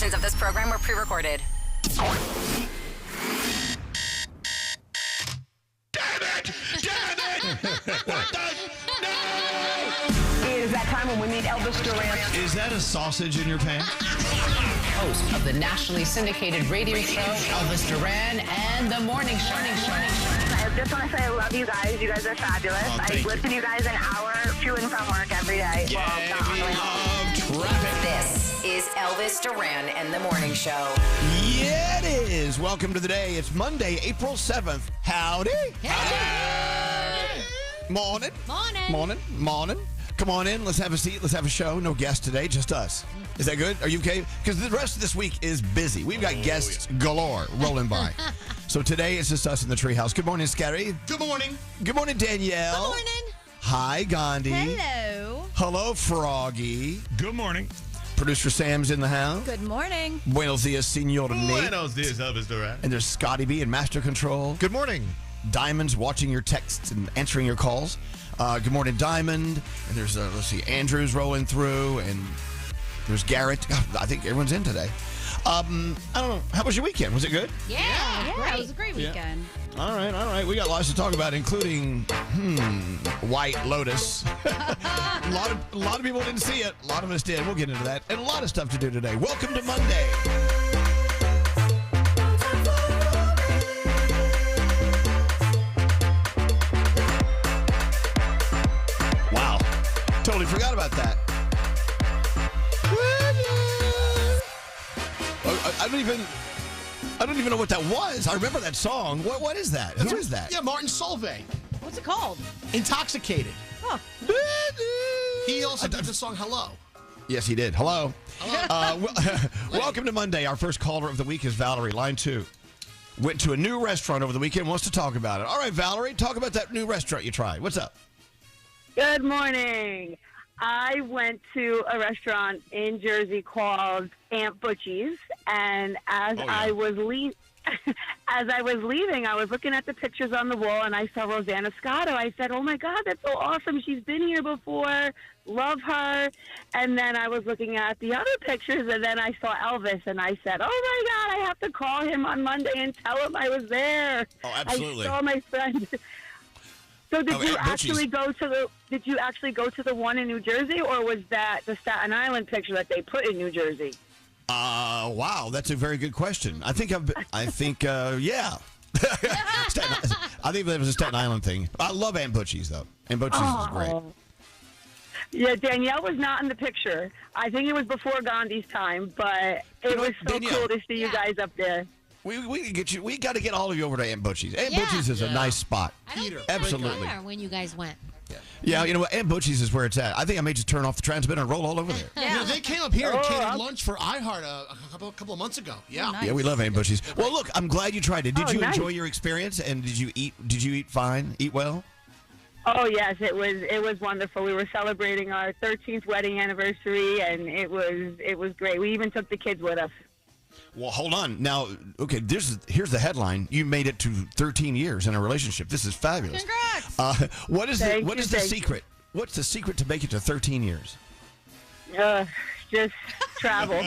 Portions of this program were pre-recorded. Damn it! What the? No! It is that time when we meet Elvis Duran. Is that a sausage in your pants? Host of the nationally syndicated radio show, Elvis Duran and the Morning Show. I just want to say I love you guys. You guys are fabulous. I listen to you guys an hour to and from work every day. Yeah, we love traffic. This is Elvis Duran and the Morning Show. Yeah, it is. Welcome to the day. It's Monday, April 7th. Howdy. Howdy. Morning. Morning. Come on in. Let's have a seat. Let's have a show. No guests today, just us. Is that good? Are you okay? Because the rest of this week is busy. We've got guests galore rolling by. So today it's just us in the treehouse. Good morning, Scary. Good morning. Good morning, Danielle. Good morning. Hi, Gandhi. Hello. Hello, Froggy. Good morning. Producer Sam's in the house. Good morning. Buenos dias, Senor Nate. Buenos dias, Elvis Duran. And there's Scotty B in Master Control. Good morning. Diamond's watching your texts and answering your calls. Good morning, Diamond. And there's, let's see, Andrew's rolling through. And there's Garrett. I think everyone's in today. I don't know. How was your weekend? Was it good? Yeah, it was a great weekend. All right. We got lots to talk about, including White Lotus. a lot of people didn't see it. A lot of us did. We'll get into that. And a lot of stuff to do today. Welcome to Monday. Wow. Totally forgot about that. I don't even know what that was. I remember that song. What is that? Who is that? Yeah, Martin Solveig. What's it called? Intoxicated. Oh. He also did the song Hello. Yes, he did. Hello. Welcome to Monday. Our first caller of the week is Valerie, line 2. Went to a new restaurant over the weekend, wants to talk about it. All right, Valerie, talk about that new restaurant you tried. What's up? Good morning. I went to a restaurant in Jersey called Aunt Butchie's, and as I was leaving, I was looking at the pictures on the wall, and I saw Rosanna Scotto. I said, "Oh my God, that's so awesome! She's been here before. Love her." And then I was looking at the other pictures, and then I saw Elvis, and I said, "Oh my God, I have to call him on Monday and tell him I was there." Oh, absolutely. I saw my friend. So did you actually go to the one in New Jersey, or was that the Staten Island picture that they put in New Jersey? Wow, that's a very good question. I think yeah. I think that was a Staten Island thing. I love Aunt Butchie's though. Aunt Butchie's is great. Yeah, Danielle was not in the picture. I think it was before Gandhi's time, but it was so cool to see you guys up there. We can get you. We got to get all of you over to Aunt Butchie's. Aunt Butchie's is a nice spot. Absolutely. When you guys went. Yeah, you know what? Aunt Butchie's is where it's at. I think I may just turn off the transmitter and roll all over there. Yeah, they came up here and catered lunch for iHeart a couple of months ago. Yeah. Nice. Yeah, we love Aunt Butchie's. Well, look, I'm glad you tried it. Did you enjoy your experience? And did you eat fine? Eat well? Oh yes, it was wonderful. We were celebrating our 13th wedding anniversary, and it was great. We even took the kids with us. Well, hold on. Now, okay, here's the headline. You made it to 13 years in a relationship. This is fabulous. Congrats. What is the secret? What's the secret to make it to 13 years? Just travel.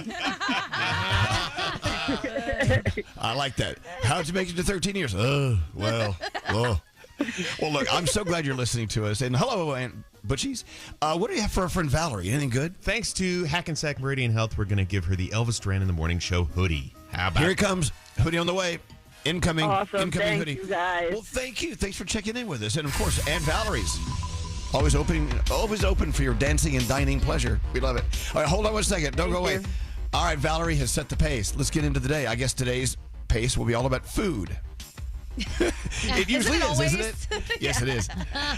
I like that. How'd you make it to 13 years? Well, look, I'm so glad you're listening to us. And hello, Aunt Butchie's. What do you have for our friend Valerie? Anything good? Thanks to Hackensack Meridian Health, we're going to give her the Elvis Duran in the Morning Show hoodie. How about Here it comes. Hoodie on the way. Incoming. Awesome. Incoming Thank hoodie. you guys. Well, thank you. Thanks for checking in with us. And, of course, Aunt Valerie's. Always open for your dancing and dining pleasure. We love it. All right, hold on one second. Don't go away. All right, Valerie has set the pace. Let's get into the day. I guess today's pace will be all about food. It usually is, isn't it? Yes, it is.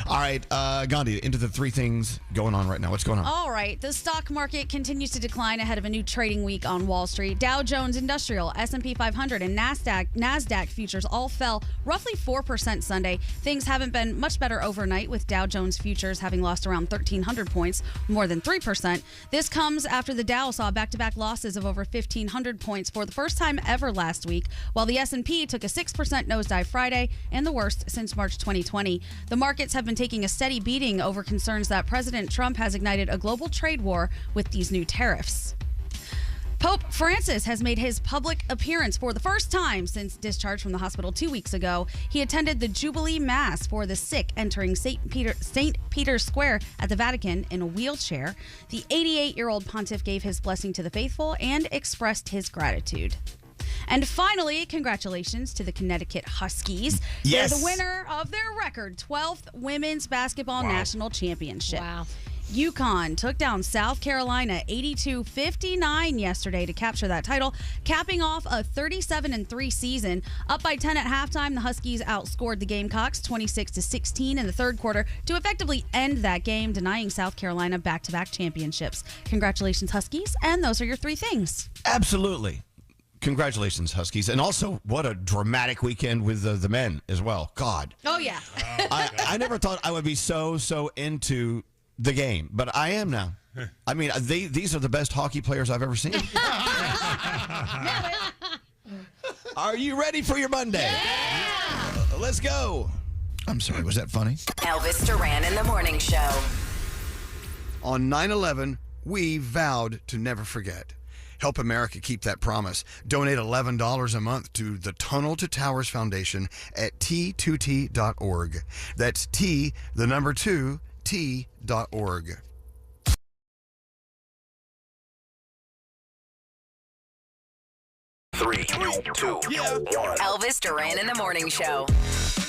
All right, Gandhi, into the 3 things going on right now. What's going on? All right. The stock market continues to decline ahead of a new trading week on Wall Street. Dow Jones Industrial, S&P 500, and NASDAQ futures all fell roughly 4% Sunday. Things haven't been much better overnight, with Dow Jones futures having lost around 1,300 points, more than 3%. This comes after the Dow saw back-to-back losses of over 1,500 points for the first time ever last week, while the S&P took a 6% nosedive Friday, and the worst since March 2020. The markets have been taking a steady beating over concerns that President Trump has ignited a global trade war with these new tariffs. Pope Francis has made his public appearance for the first time since discharge from the hospital 2 weeks ago. He attended the Jubilee Mass for the sick entering St. Peter's Square at the Vatican in a wheelchair. The 88-year-old pontiff gave his blessing to the faithful and expressed his gratitude. And finally, congratulations to the Connecticut Huskies. Yes. They're the winner of their record 12th Women's Basketball National Championship. Wow. UConn took down South Carolina 82-59 yesterday to capture that title, capping off a 37-3 season. Up by 10 at halftime, the Huskies outscored the Gamecocks 26-16 in the third quarter to effectively end that game, denying South Carolina back-to-back championships. Congratulations, Huskies, and those are your three things. Absolutely. Congratulations, Huskies. And also, what a dramatic weekend with the men as well. God. Oh, yeah. I never thought I would be so into the game, but I am now. I mean, these are the best hockey players I've ever seen. Are you ready for your Monday? Yeah! Let's go. I'm sorry, was that funny? Elvis Duran in the Morning Show. On 9/11, we vowed to never forget. Help America keep that promise. Donate $11 a month to the Tunnel to Towers Foundation at T2T.org. That's T, the number 2, T.org. Three, two, one. Elvis Duran in the Morning Show.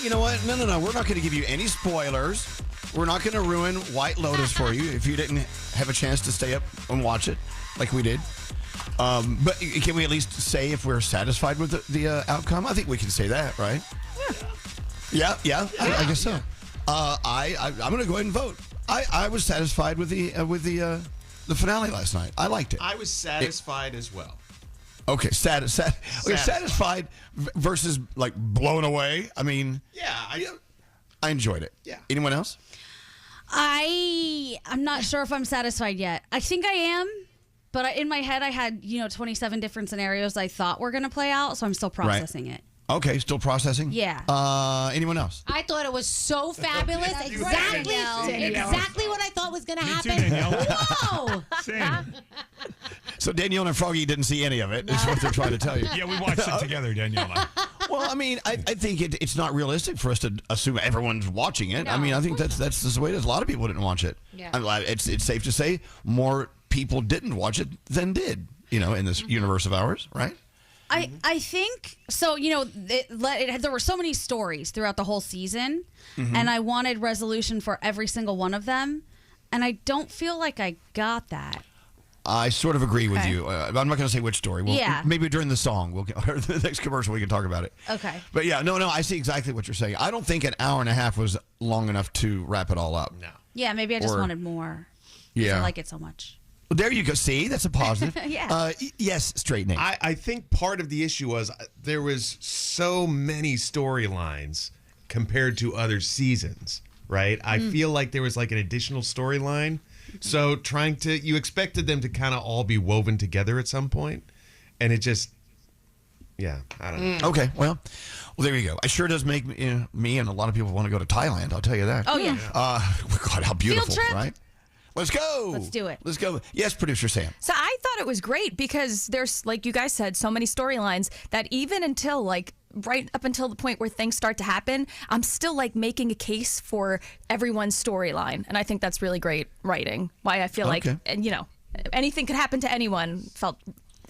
You know what? No. We're not going to give you any spoilers. We're not going to ruin White Lotus for you if you didn't have a chance to stay up and watch it like we did. But can we at least say if we're satisfied with the outcome? I think we can say that, right? Yeah. I guess so. I'm going to go ahead and vote. I was satisfied with the finale last night. I liked it. I was satisfied as well. Okay, satisfied versus like blown away. I mean, I enjoyed it. Yeah. Anyone else? I'm not sure if I'm satisfied yet. I think I am, but in my head I had 27 different scenarios I thought were going to play out, so I'm still processing it. Okay, still processing? Yeah. Anyone else? I thought it was so fabulous. Exactly what I thought was going to happen. Too, Danielle. Whoa! Same. So Danielle and Froggy didn't see any of it, is what they're trying to tell you. Yeah, we watched it together, Danielle and I. Well, I mean, I think it's not realistic for us to assume everyone's watching it. No, I mean, I think that's the way it is. A lot of people didn't watch it. Yeah. It's safe to say more people didn't watch it than did, in this universe of ours, right? I think so. There were so many stories throughout the whole season, and I wanted resolution for every single one of them, and I don't feel like I got that. I sort of agree with you. I'm not going to say which story. Maybe during the song, or the next commercial, we can talk about it. Okay. But yeah, no, I see exactly what you're saying. I don't think an hour and a half was long enough to wrap it all up. No. Yeah, maybe I just wanted more. Yeah. I like it so much. Well, there you go. See, that's a positive. Yeah. Yes, straight Nate. I think part of the issue was there was so many storylines compared to other seasons, right? I feel like there was like an additional storyline. So you expected them to kind of all be woven together at some point, and it just, I don't know. Okay, well, there you go. It sure does make me and a lot of people want to go to Thailand. I'll tell you that. Oh yeah. God, how beautiful, Field trip. right? Let's go. Let's do it. Let's go. Yes, producer Sam. So I thought it was great because there's, like you guys said, so many storylines that even until right up until the point where things start to happen, I'm still making a case for everyone's storyline. And I think that's really great writing. Why I feel like, anything could happen to anyone felt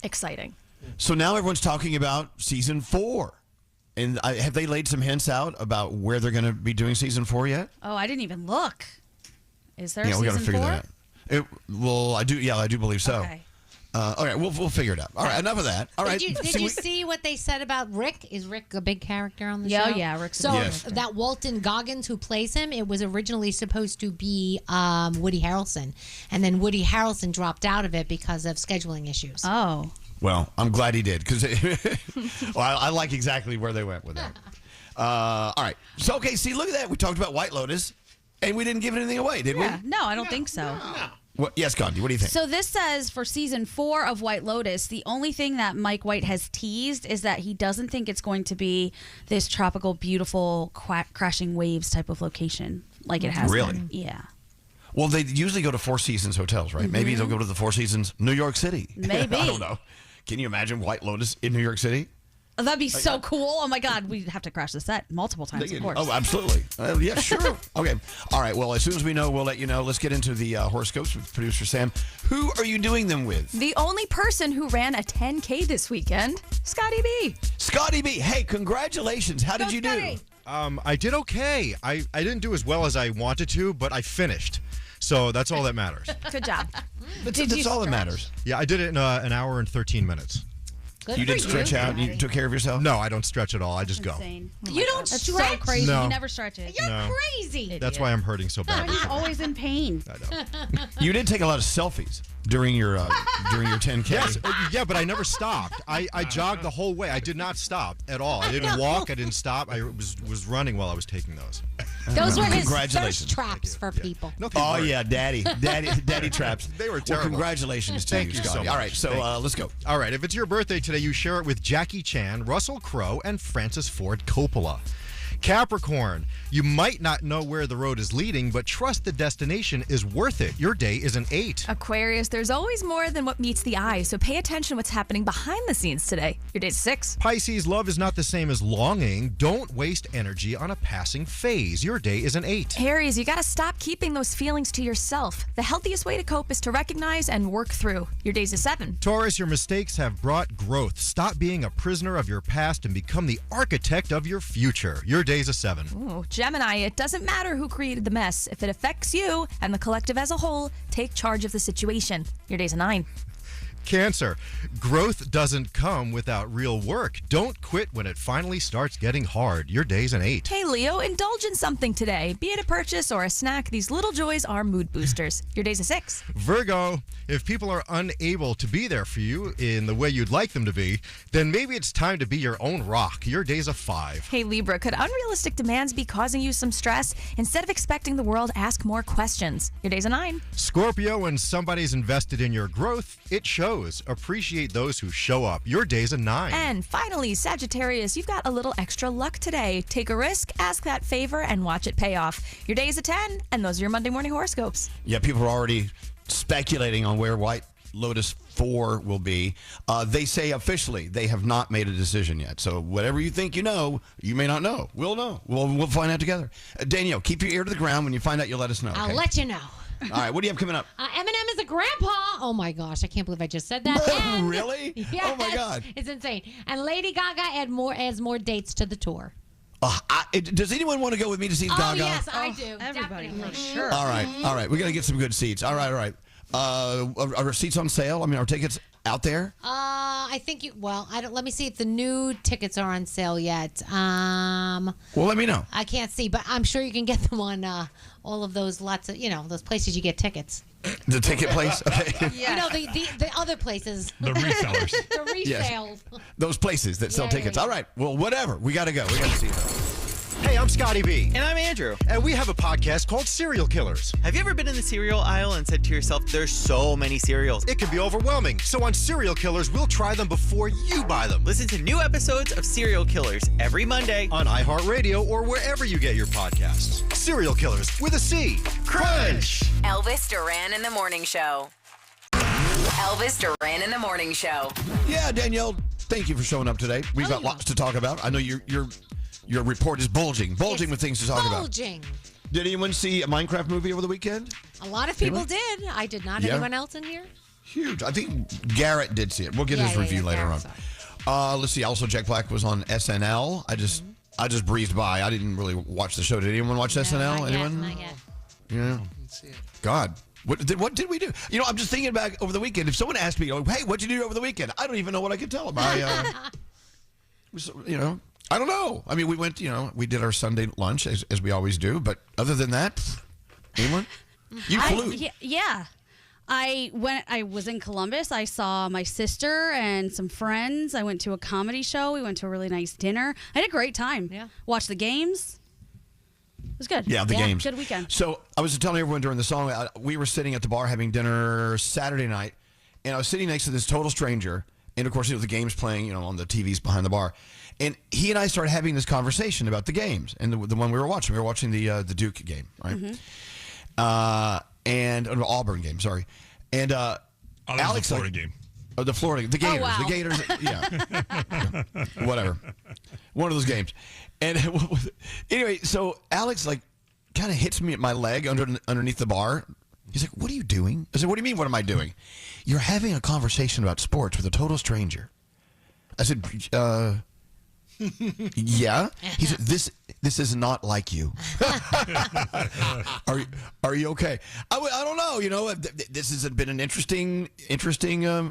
exciting. So now everyone's talking about season 4. And have they laid some hints out about where they're going to be doing season 4 yet? Oh, I didn't even look. Is there a we got to season figure 4? that out. Well, I do. Yeah, I do believe so. Okay. All right, we'll figure it out. All right, enough of that. All right. Did you see what they said about Rick? Is Rick a big character on the show? Yeah, Rick's So Yes. that Walton Goggins who plays him, it was originally supposed to be Woody Harrelson, and then Woody Harrelson dropped out of it because of scheduling issues. Oh. Well, I'm glad he did because I like exactly where they went with that. All right. So, okay, see, look at that. We talked about White Lotus, and we didn't give anything away, did we? No, I don't think so. No. Well, yes, Gandhi, what do you think? So this says for season 4 of White Lotus, the only thing that Mike White has teased is that he doesn't think it's going to be this tropical, beautiful, crashing waves type of location like it has Really? been. Yeah. Well, they usually go to Four Seasons hotels, right? Maybe they'll go to the Four Seasons New York City. Maybe. I don't know. Can you imagine White Lotus in New York City? Oh, that'd be so cool. Oh my God, we'd have to crash the set multiple times, of course. Oh, absolutely. Yeah, sure. Okay. All right. Well, as soon as we know, we'll let you know. Let's get into the horoscopes with producer Sam. Who are you doing them with? The only person who ran a 10K this weekend, Scotty B. Scotty B. Hey, congratulations. How did you do? I did okay. I didn't do as well as I wanted to, but I finished. So that's all that matters. Good job. That's all that matters. Yeah, I did it in an hour and 13 minutes. Good You for didn't stretch out and you took care of yourself? No, I don't stretch at all. I just go. Insane. You don't That's stretch? so crazy. No. You never stretch it. You're No. crazy. That's why I'm hurting so bad. He's always in pain. I know. You did take a lot of selfies during your 10K. Yes, yeah, but I never stopped. I jogged the whole way. I did not stop at all. I didn't walk. I didn't stop. I was running while I was taking those. Those were his Congratulations. thirst traps for people. No, they Oh, weren't. yeah, daddy traps. They were Well, terrible. congratulations to Thank you, you so Scotty. much. All right, so Thank you. let's go. All right, if it's your birthday today, you share it with Jackie Chan, Russell Crowe, and Francis Ford Coppola. Capricorn, you might not know where the road is leading, but trust the destination is worth it. Your day is an 8. Aquarius, there's always more than what meets the eye, so pay attention to what's happening behind the scenes today. Your day's 6. Pisces, love is not the same as longing. Don't waste energy on a passing phase. Your day is an 8. Aries, you gotta stop keeping those feelings to yourself. The healthiest way to cope is to recognize and work through. Your day's a 7. Taurus, your mistakes have brought growth. Stop being a prisoner of your past and become the architect of your future. Your day's a 7. Ooh, Gemini, it doesn't matter who created the mess. If it affects you and the collective as a whole, take charge of the situation. Your day's a 9. Cancer, growth doesn't come without real work. Don't quit when it finally starts getting hard. Your day's an 8. Hey Leo, indulge in something today. Be it a purchase or a snack, these little joys are mood boosters. Your day's a 6. Virgo, if people are unable to be there for you in the way you'd like them to be, then maybe it's time to be your own rock. Your day's a 5. Hey Libra, could unrealistic demands be causing you some stress? Instead of expecting the world, ask more questions. Your day's a 9. Scorpio, when somebody's invested in your growth, it shows. Appreciate those who show up. Your day's a 9. And finally, Sagittarius, you've got a little extra luck today. Take a risk, ask that favor, and watch it pay off. Your day is a 10, and those are your Monday morning horoscopes. Yeah, people are already speculating on where White Lotus 4 will be. They say officially they have not made a decision yet. So whatever you think you know, you may not know. We'll know. We'll find out together. Danielle, keep your ear to the ground. When you find out, you'll let us know. I'll okay? let you know. All right, what do you have coming up? Eminem is a grandpa. Oh my gosh, I can't believe I just said that. And, Really? Yes, Oh my God. It's insane. And Lady Gaga adds more dates to the tour. Does anyone want to go with me to see Gaga? Oh yes, I do. Everybody, Definitely. for sure. All right. We got to get some good seats. All right. Are seats on sale? I mean, are tickets out there? I think you. Well, I don't. Let me see if the new tickets are on sale yet. Well, let me know. I can't see, but I'm sure you can get them on all of those lots of those places you get tickets. The ticket place? Okay. You know the other places. The resellers. The resales. Those places that sell Yeah, tickets. yeah. All right. Well, whatever. We got to go. We got to see them. Hey, I'm Scotty B. And I'm Andrew. And we have a podcast called Serial Killers. Have you ever been in the cereal aisle and said to yourself, there's so many cereals? It can be overwhelming. So on Serial Killers, we'll try them before you buy them. Listen to new episodes of Serial Killers every Monday On iHeartRadio or wherever you get your podcasts. Serial Killers with a C. Crunch! Elvis Duran in the Morning Show. Elvis Duran in the Morning Show. Yeah, Danielle, thank you for showing up today. We've got lots to talk about. I know your report is bulging with things to talk Bulging. about. Did anyone see a Minecraft movie over the weekend? A lot of people did. I did not. Yeah. Anyone else in here? Huge. I think Garrett did see it. We'll get his Yeah, review later Garrett on. Let's see. Also, Jack Black was on SNL. I just breezed by. I didn't really watch the show. Did anyone watch SNL? Not Anyone? Yet, not yet. Yeah. God. What did we do? I'm just thinking back over the weekend. If someone asked me, hey, what'd you do over the weekend? I don't even know what I could tell them. I don't know. I mean, we went, we did our Sunday lunch as we always do. But other than that, anyone? You flew. Yeah. I was in Columbus. I saw my sister and some friends. I went to a comedy show. We went to a really nice dinner. I had a great time. Yeah. Watched the games. It was good. Yeah, the games. Good weekend. So I was telling everyone during the song, we were sitting at the bar having dinner Saturday night, and I was sitting next to this total stranger, and of course, the game's playing, on the TVs behind the bar, and he and I started having this conversation about the games and the one we were watching. We were watching the Duke game, right? and Auburn game. Sorry, and Alex, the Florida game. Oh, the Florida, the Gators, wow. the Gators, yeah, whatever, one of those games. And anyway, so Alex kind of hits me at my leg underneath the bar. He's like, "What are you doing?" I said, "What do you mean? What am I doing?" "You're having a conversation about sports with a total stranger." I said, "Yeah." He said, "This is not like you." Are you okay? I don't know. You know, this has been an interesting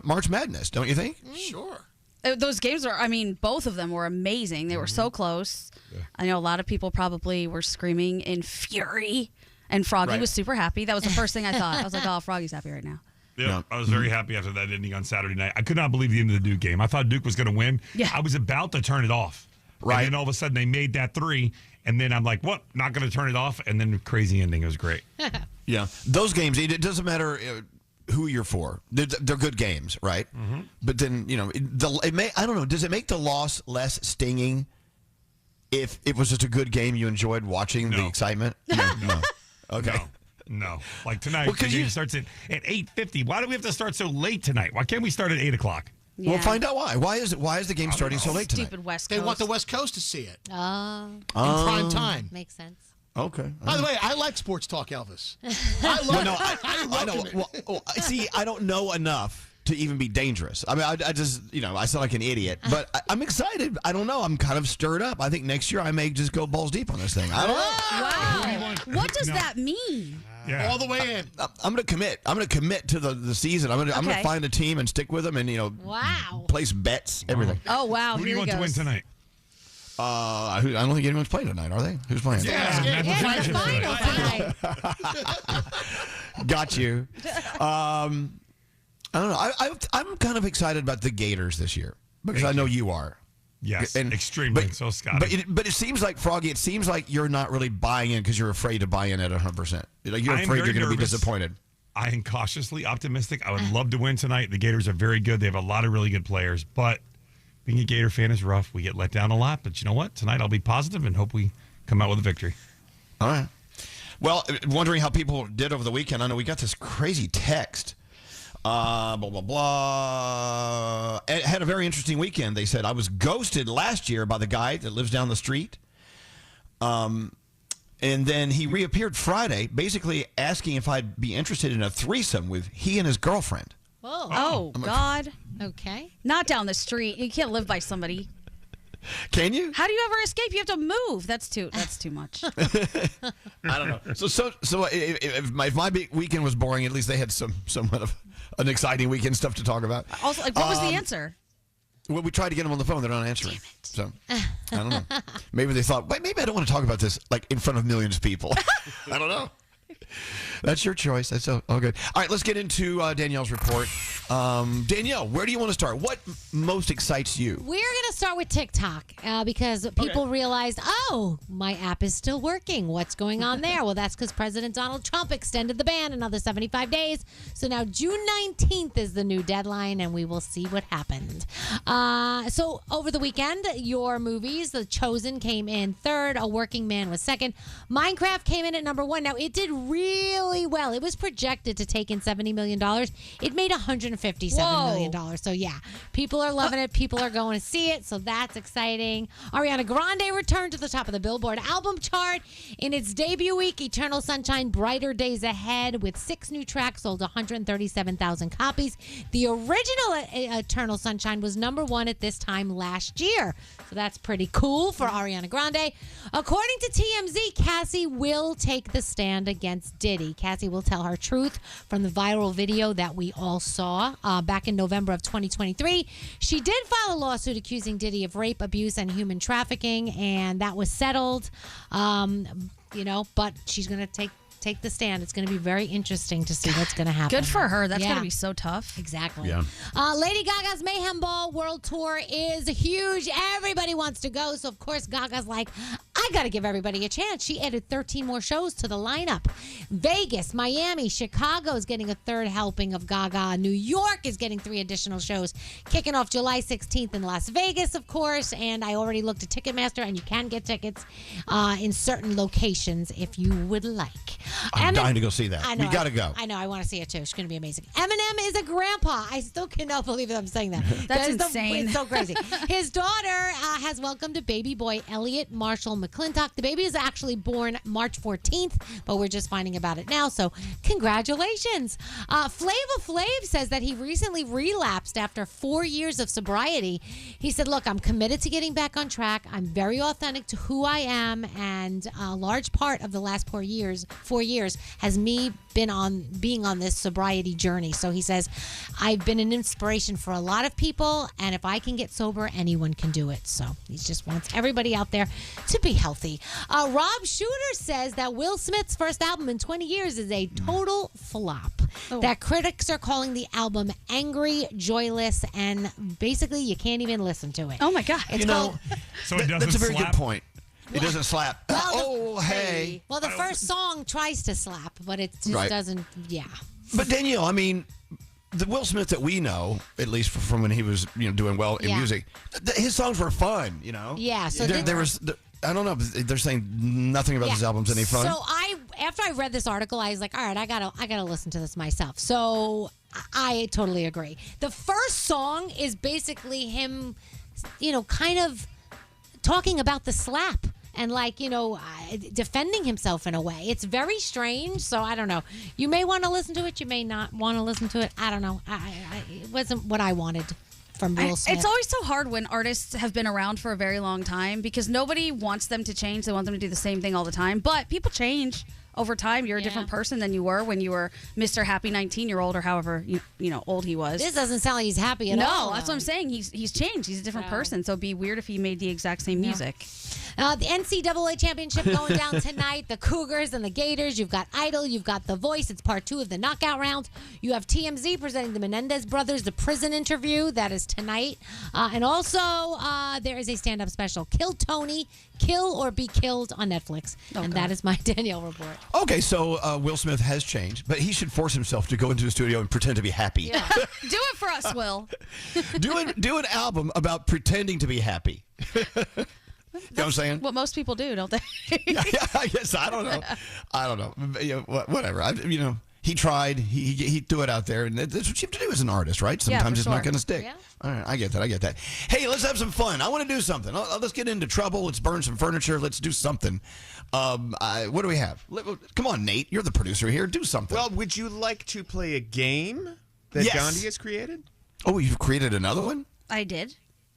March Madness, don't you think? Sure. Those games both of them were amazing. They were so close. Yeah. I know a lot of people probably were screaming in fury, and Froggy was super happy. That was the first thing I thought. I was like, oh, Froggy's happy right now. Yeah, no. I was very happy after that ending on Saturday night. I could not believe the end of the Duke game. I thought Duke was going to win. Yeah. I was about to turn it off. Right. And then all of a sudden they made that 3, and then I'm like, what? Not going to turn it off? And then crazy ending. It was great. Yeah. Those games, it doesn't matter who you're for. They're good games, right? Mm-hmm. But then, you know, I don't know, does it make the loss less stinging if it was just a good game you enjoyed watching the excitement? No. Okay. No. Like tonight, the game starts at 8:50. Why do we have to start so late tonight? Why can't we start at 8 o'clock? Yeah. Well, find out why. Why is the game starting so late tonight? Stupid West Coast. They want the West Coast to see it. In prime time. Makes sense. Okay. By the way, I like sports talk, Elvis. I know. See, I don't know enough to even be dangerous. I mean, I just, I sound like an idiot, but I'm excited. I don't know. I'm kind of stirred up. I think next year I may just go balls deep on this thing. I don't know. Wow. What does that mean? Yeah. All the way in. I'm going to commit. I'm going to commit to the season. I'm going to find a team and stick with them and, place bets, everything. Oh, wow. Who do you want to win tonight? I don't think anyone's playing tonight, are they? Who's playing? Got you. I don't know. I'm kind of excited about the Gators this year because I know you are. Yes, extremely. So, Scott. But it seems like, Froggy, you're not really buying in because you're afraid to buy in at 100%. You're afraid you're going to be disappointed. I am cautiously optimistic. I would love to win tonight. The Gators are very good. They have a lot of really good players, but being a Gator fan is rough. We get let down a lot, but you know what? Tonight I'll be positive and hope we come out with a victory. All right. Well, wondering how people did over the weekend. I know we got this crazy text. Blah, blah, blah. It had a very interesting weekend. They said, I was ghosted last year by the guy that lives down the street. And then he reappeared Friday, basically asking if I'd be interested in a threesome with he and his girlfriend. Whoa. Oh, God. Okay. Not down the street. You can't live by somebody. Can you? How do you ever escape? You have to move. That's too much. I don't know. So if my weekend was boring, at least they had somewhat of an exciting weekend stuff to talk about. Also, what was the answer? Well, we tried to get them on the phone. They're not answering. So I don't know. Maybe they thought, wait, maybe I don't want to talk about this in front of millions of people. I don't know. That's your choice. That's all good. All right, let's get into Danielle's report. Danielle, where do you want to start? What most excites you? We're going to start with TikTok because people realized, my app is still working. What's going on there? Well, that's because President Donald Trump extended the ban another 75 days. So now June 19th is the new deadline, and we will see what happened. So over the weekend, your movies, The Chosen came in third. A Working Man was second. Minecraft came in at number 1. Now, it did really well. It was projected to take in $70 million. It made $157 million. So, yeah, people are loving it. People are going to see it. So that's exciting. Ariana Grande returned to the top of the Billboard album chart in its debut week. Eternal Sunshine, Brighter Days Ahead, with 6 new tracks, sold 137,000 copies. The original Eternal Sunshine was number 1 at this time last year. So that's pretty cool for Ariana Grande. According to TMZ, Cassie will take the stand against Diddy. Cassie will tell her truth from the viral video that we all saw back in November of 2023. She did file a lawsuit accusing Diddy of rape, abuse, and human trafficking, and that was settled. But she's going to take the stand. It's going to be very interesting to see what's going to happen. Good for her. That's going to be so tough. Exactly. Yeah. Lady Gaga's Mayhem Ball World Tour is huge. Everybody wants to go. So, of course, Gaga's like, I got to give everybody a chance. She added 13 more shows to the lineup. Vegas, Miami, Chicago is getting a third helping of Gaga. New York is getting 3 additional shows, kicking off July 16th in Las Vegas, of course. And I already looked at Ticketmaster, and you can get tickets in certain locations if you would like. I'm dying to go see that. I know, we got to go. I know. I want to see it too. It's going to be amazing. Eminem is a grandpa. I still cannot believe that I'm saying that. That's insane. It's so crazy. His daughter has welcomed a baby boy, Elliot Marshall McClintock. The baby is actually born March 14th, but we're just finding about it now. So congratulations. Flava Flav says that he recently relapsed after 4 years of sobriety. He said, look, I'm committed to getting back on track. I'm very authentic to who I am. And a large part of the last 4 years has me being on this sobriety journey. So he says, I've been an inspiration for a lot of people, and if I can get sober, anyone can do it. So he just wants everybody out there to be healthy. Rob Shooter says that Will Smith's first album in 20 years is a total flop. That critics are calling the album angry, joyless, and basically you can't even listen to it. Oh my God. So it doesn't that's a very slap? good point. It doesn't slap. Hey. Well, the first song tries to slap, but it just doesn't. Yeah. But Danielle, I mean, the Will Smith that we know, at least from when he was doing well in music, his songs were fun. Yeah. So there was. I don't know. They're saying nothing about his album's any fun. So after I read this article, I was like, all right, I gotta listen to this myself. So I totally agree. The first song is basically him, kind of talking about the slap and defending himself in a way. It's very strange. So I don't know. You may want to listen to it. You may not want to listen to it. I don't know. It wasn't what I wanted from Will Smith. It's always so hard when artists have been around for a very long time because nobody wants them to change. They want them to do the same thing all the time. But people change over time. You're a different person than you were when you were Mr. Happy 19-year-old or however old he was. This doesn't sound like he's happy at all. No, that's what I'm saying. He's changed. He's a different person. So it'd be weird if he made the exact same music. The NCAA championship going down tonight. The Cougars and the Gators. You've got Idol. You've got The Voice. It's part 2 of the knockout round. You have TMZ presenting the Menendez brothers, the prison interview. That is tonight. And also, there is a stand-up special, Kill Tony, Kill or Be Killed on Netflix. And that is my Danielle report. Okay, so Will Smith has changed, but he should force himself to go into the studio and pretend to be happy. Yeah. Do it for us, Will. Do an album about pretending to be happy. You know what I'm saying? What most people do, don't they? yeah, I guess. I don't know. Whatever. He tried. He threw it out there, and that's what you have to do as an artist, right? Sometimes it's not going to stick. Yeah. All right, I get that. Hey, let's have some fun. I want to do something. Let's get into trouble. Let's burn some furniture. Let's do something. What do we have? Come on, Nate. You're the producer here. Do something. Well, would you like to play a game that Gandhi has created? Oh, you've created another one? I did.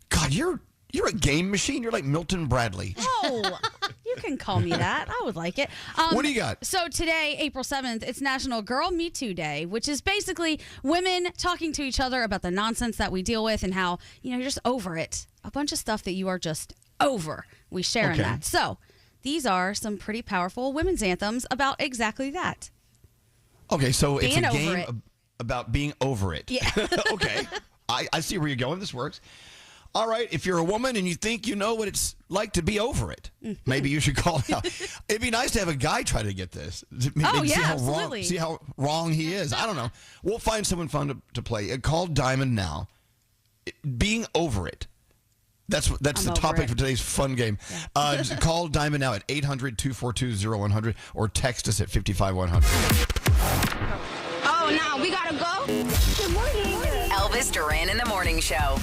God, you're a game machine. You're like Milton Bradley. Oh, you can call me that. I would like it. What do you got? So today, April 7th, it's National Girl Me Too Day, which is basically women talking to each other about the nonsense that we deal with and how, you're just over it. A bunch of stuff that you are just over. We share in that. So these are some pretty powerful women's anthems about exactly that. Okay, so it's a game about being over it. Yeah. Okay. I see where you're going. This works. All right, if you're a woman and you think you know what it's like to be over it, maybe you should call it out. It'd be nice to have a guy try to get this. Maybe see how wrong he is. I don't know. We'll find someone fun to play. Call Diamond now. Being over it. That's the topic for today's fun game. Yeah. Call Diamond now at 800-242-0100 or text us at 55100. Oh, now we gotta go. Good morning. Elvis Duran in the Morning Show.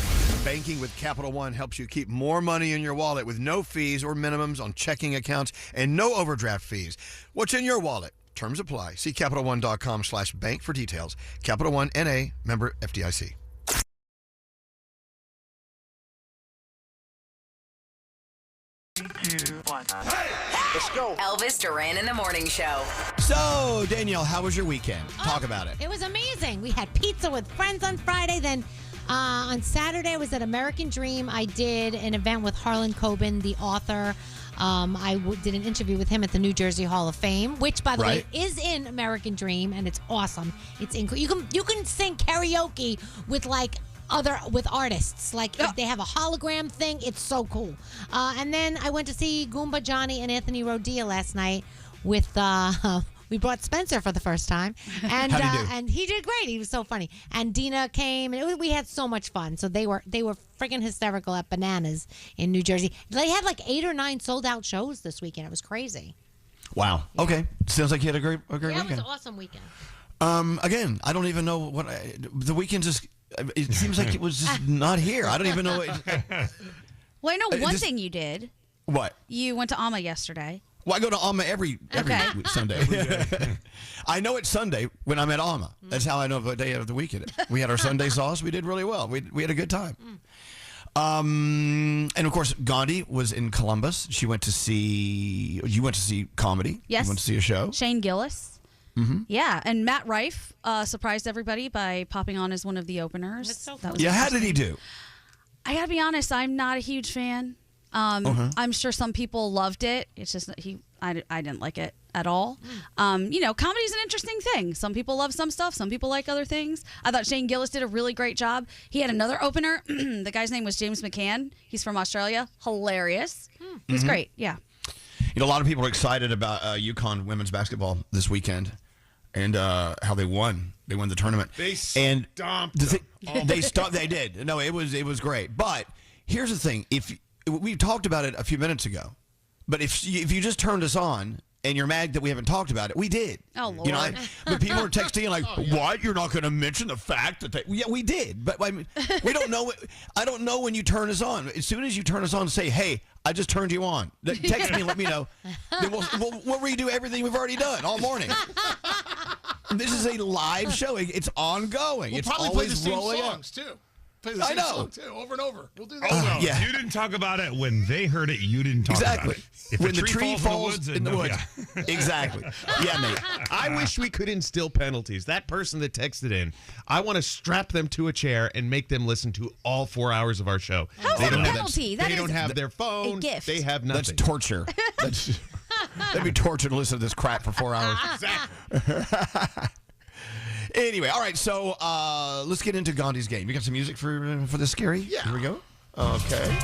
Banking with Capital One helps you keep more money in your wallet with no fees or minimums on checking accounts and no overdraft fees. What's in your wallet? Terms apply. See CapitalOne.com/bank for details. Capital One, N.A., member FDIC. Let's go. Elvis Duran in the Morning Show. So, Danielle, how was your weekend? Talk about it. It was amazing. We had pizza with friends on Friday. Then on Saturday, I was at American Dream. I did an event with Harlan Coben, the author. I did an interview with him at the New Jersey Hall of Fame, which, by the way, is in American Dream, and it's awesome. It's you can sing karaoke with like with artists. Like if they have a hologram thing, it's so cool. And then I went to see Goomba Johnny and Anthony Rodia last night with we brought Spencer for the first time, and and he did great. He was so funny. And Dina came, and we had so much fun. So they were freaking hysterical at Bananas in New Jersey. They had like 8 or 9 sold out shows this weekend. It was crazy. Wow. Yeah. Okay. Sounds like you had a great weekend. It was an awesome weekend. Again, I don't even know the weekend just. It seems like it was just not here. I don't even know. Well, I know one thing you did. What? You went to Alma yesterday. Well, I go to Alma every Sunday. I know it's Sunday when I'm at Alma. That's how I know what day of the week it is. We had our Sunday sauce. We did really well. We had a good time. And of course, Gandhi was in Columbus. You went to see comedy. Yes. You went to see a show. Shane Gillis. Mm-hmm. Yeah, and Matt Rife surprised everybody by popping on as one of the openers. So that was how did he do? I gotta be honest, I'm not a huge fan. I'm sure some people loved it. It's just I didn't like it at all. Comedy's an interesting thing. Some people love some stuff. Some people like other things. I thought Shane Gillis did a really great job. He had another opener. The guy's name was James McCann. He's from Australia. Hilarious. It was great. Yeah. A lot of people are excited about UConn women's basketball this weekend and how they won. They won the tournament. They stomped them. They did. No, it was great. But here's the thing. We talked about it a few minutes ago, but if you just turned us on and you're mad that we haven't talked about it, we did. Oh, Lord. But people are texting like, what? You're not going to mention the fact that yeah, we did. But I mean, we don't know. I don't know when you turn us on. As soon as you turn us on and say, hey, I just turned you on. Text me and let me know. Then we'll redo everything we've already done all morning. This is a live show. It's ongoing. We'll it's probably always play the same rolling songs, too. Play the same song, too, over and over. We'll do that. Oh, no. You didn't talk about it when they heard it. You didn't talk about it. If when the tree falls in the woods. Yeah. Exactly. Yeah, mate. I wish we could instill penalties. That person that texted in, I want to strap them to a chair and make them listen to all 4 hours of our show. How's that a penalty? They don't have their phone. A gift. They have nothing. That's torture. That'd be torture to listen to this crap for 4 hours. Exactly. Anyway, all right, so let's get into Gandhi's game. You got some music for the scary? Yeah. Here we go. Okay.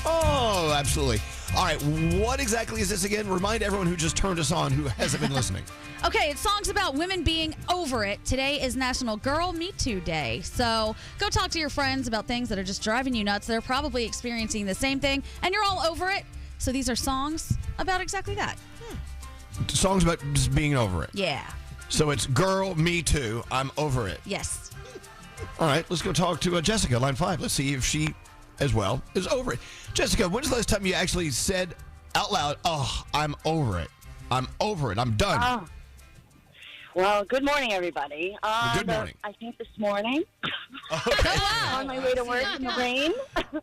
Oh, absolutely. All right, what exactly is this again? Remind everyone who just turned us on who hasn't been listening. Okay, it's songs about women being over it. Today is National Girl Me Too Day. So go talk to your friends about things that are just driving you nuts. They're probably experiencing the same thing, and you're all over it. So these are songs about exactly that. Songs about just being over it. Yeah. So it's Girl, Me Too, I'm over it. Yes. All right, let's go talk to Jessica, line 5. Let's see if she, as well, is over it. Jessica, when's the last time you actually said out loud, oh, I'm over it. I'm over it. I'm done. Well, good morning, everybody. Good morning. I think this morning. Okay. On my way to work in the rain.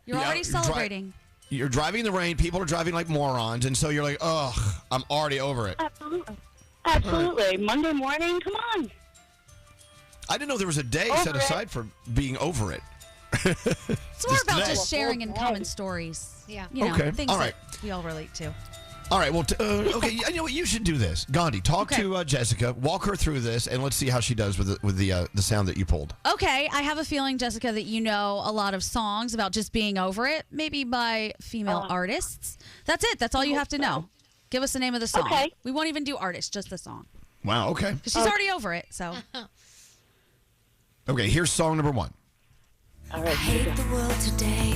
You're already celebrating. You're driving in the rain. People are driving like morons. And so you're like, ugh, I'm already over it. Absolutely. Absolutely. Right. Monday morning, come on. I didn't know there was a day set aside for being over it. It's more about just sharing and common stories. Yeah. Things all right. that we all relate to. All right. Well, okay. You know what? You should do this. Gandhi, talk to Jessica. Walk her through this, and let's see how she does with the sound that you pulled. Okay. I have a feeling, Jessica, that you know a lot of songs about just being over it, maybe by female artists. That's it. That's all you have to know. Give us the name of the song. Okay. We won't even do artist, just the song. Wow. Okay. Because she's already over it. So. Okay. Here's song number 1. All right. I hate the world today.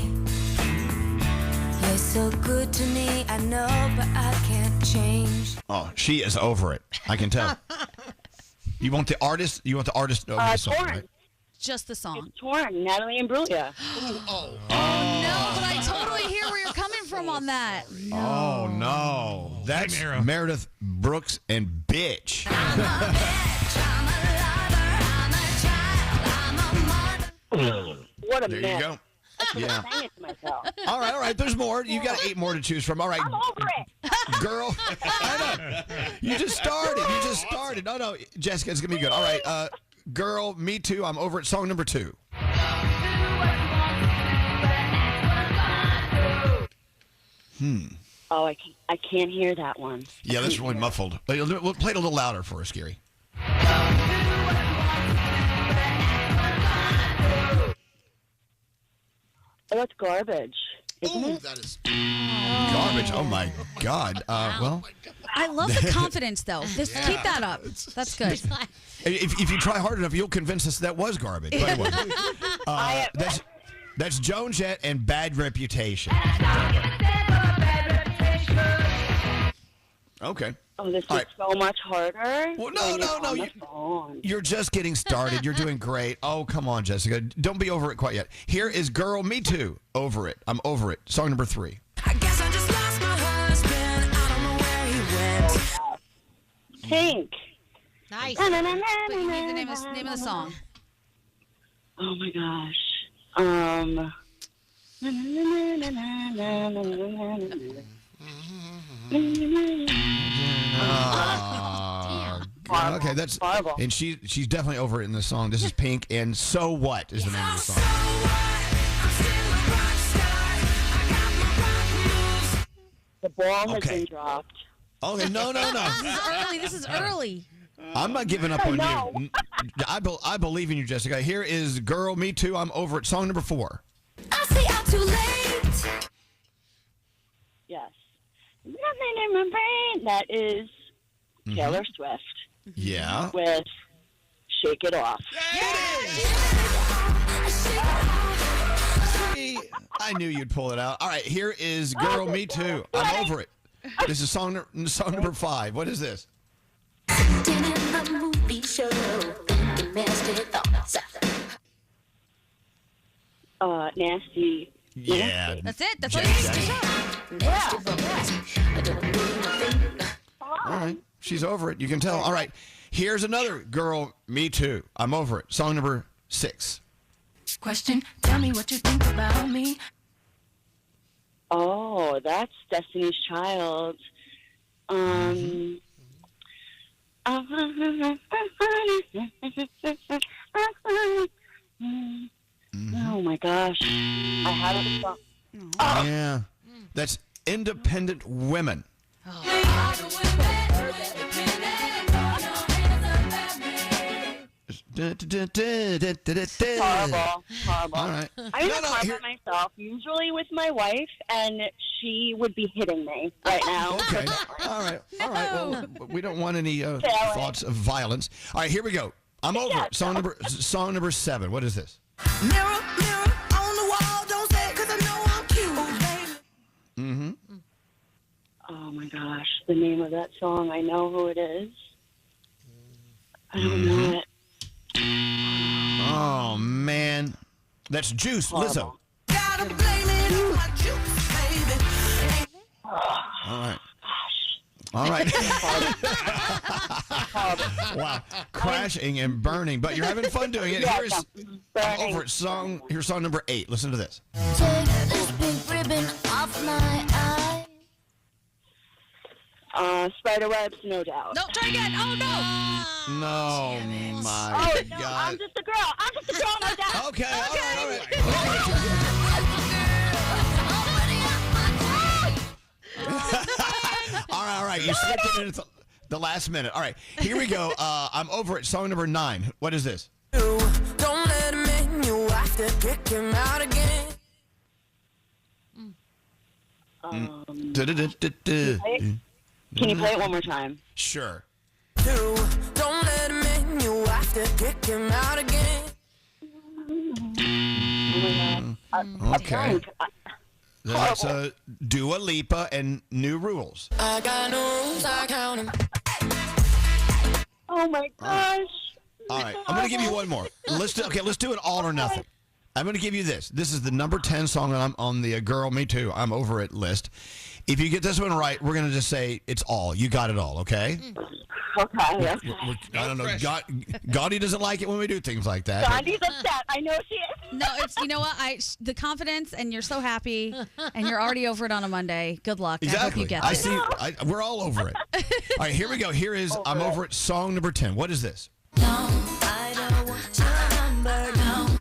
You're so good to me, I know, but I can't change. Oh, she is over it. I can tell. You want the artist? You want the artist over the song, Torn. right? Just the song. It's Torn, Natalie Imbruglia. Oh, no, but I totally hear where you're coming from on that. Oh, no. That's Meredith Brooks and Bitch. What a There mess. you go. Yeah. I sang it to myself. All right. There's more. You got 8 more to choose from. All right. I'm over it. Girl. I know. You just started. No. Jessica, it's going to be good. All right. Girl, Me Too. I'm over it. Song number 2. Oh, I can't hear that one. Yeah, that's really muffled. We'll play it a little louder for us, Gary. Oh, that's garbage. Isn't it? That is Garbage. Oh my God. Well, I love the confidence, though. Keep that up. That's good. if you try hard enough, you'll convince us that was garbage. But anyway, that's Joan Jett and Bad Reputation. Okay. Oh, this All is so much harder. Well, no. You're just getting started. You're doing great. Oh, come on, Jessica. Don't be over it quite yet. Here is Girl Me Too. Over it. I'm over it. Song number 3. I guess I just lost my husband. I don't know where he went. Pink. Nice. But you need the name of the song. Oh my gosh. Okay, that's horrible. And she's definitely over it in the song. This is Pink, and So What is the name of the song. The ball has been dropped. Okay, no. This is early. I'm not giving up on you. I believe in you, Jessica. Here is Girl Me Too. I'm over it. Song number 4. I see I'm too late. Yes. Nothing in my brain. That is Taylor Swift. Yeah. With Shake It Off. See, I knew you'd pull it out. All right, here is Girl Me Too. I'm over it. This is song number 5. What is this? Nasty. Yeah. That's it. That's all you need to All right. She's over it. You can tell. All right. Here's another Girl Me Too. I'm over it. Song number 6. Question, tell me what you think about me. Oh, that's Destiny's Child. Oh my gosh. I had it. Yeah. That's Independent Women. Horrible. All right. I'm in the car by myself, usually with my wife, and she would be hitting me right now. Okay. All right. Well, we don't want any thoughts of violence. All right, here we go. I'm over it. Song number 7. What is this? Mirror, mirror on the wall, don't say it 'cause I know I'm cute, baby. Mm-hmm. Oh my gosh, the name of that song, I know who it is. I don't know it. Oh, man. That's Juice, Lizzo. Gotta blame it on my juice, baby. All right. Wow. Crashing and burning, but you're having fun doing it. Yes, I'm over it. Here's song number 8. Listen to this. Take this big ribbon off my eye. Spiderwebs, no doubt. No, try again. Oh, no. No, my no, God. I'm just a girl. No doubt. Okay, all right. All right. You slipped it in at the last minute. All right, here we go. I'm over it. Song number 9. What is this? Don't let him in, you have to kick him out again. Can you play it one more time? Sure. Don't let him in, you have to kick him out again. Okay. That's Dua Lipa and New Rules. I got no rules, I count 'em. Oh my gosh. All right, I'm going to give you one more. Let's do it all or nothing. I'm going to give you this. This is the number 10 song on the Girl Me Too, I'm over it list. If you get this one right, we're going to just say it's all. You got it all, okay? Okay. I don't know. Gandhi doesn't like it when we do things like that. Gandhi's upset. I know she is. No, it's you know what? The confidence, and you're so happy, and you're already over it on a Monday. Good luck. Exactly. I hope you get it. See. We're all over it. All right, here we go. Here is I'm over it. Song number 10. What is this? No, I don't want your number, no.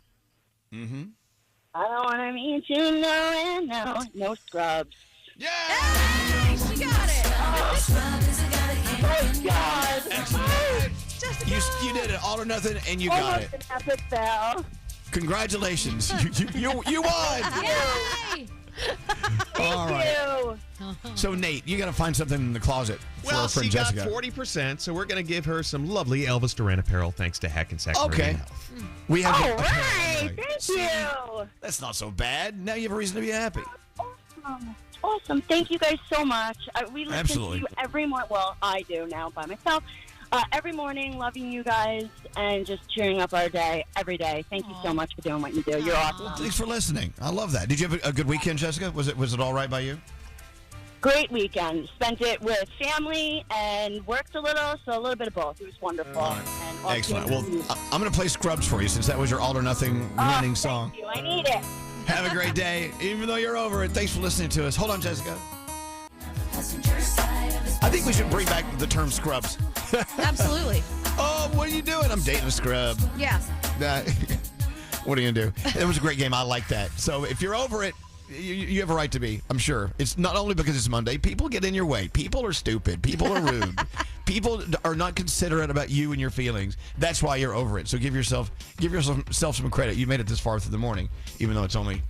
Mm-hmm. I don't want to meet you, no, and no scrubs. Yeah! Hey, she got it. Oh, God. Excellent. You did it. All or nothing, and you got it. Almost an epic fail. Congratulations. You won. Yay! All right. So, Nate, you got to find something in the closet for Well, our friend she Jessica. got 40%, so we're going to give her some lovely Elvis Duran apparel thanks to Hackensack Okay. Marine Health. We have All right. Thank you. That's not so bad. Now you have a reason to be happy. Awesome. Thank you guys so much. We listen Absolutely. to you every morning. Well, I do now by myself. Every morning, loving you guys and just cheering up our day every day. Thank you so much for doing what you do. You're awesome. Thanks for listening. I love that. Did you have a good weekend, Jessica? Was it all right by you? Great weekend. Spent it with family and worked a little, so a little bit of both. It was wonderful. And all Excellent. things Well, I'm going to play Scrubs for you since that was your all or nothing winning song. Thank you. I need it. Have a great day, even though you're over it. Thanks for listening to us. Hold on, Jessica. I think we should bring back the term Scrubs. Absolutely. Oh, what are you doing? I'm dating a scrub. Yeah. What are you going to do? It was a great game. I like that. So if you're over it, you have a right to be, I'm sure. It's not only because it's Monday. People get in your way. People are stupid. People are rude. People are not considerate about you and your feelings. That's why you're over it. So give yourself some credit. You made it this far through the morning, even though it's only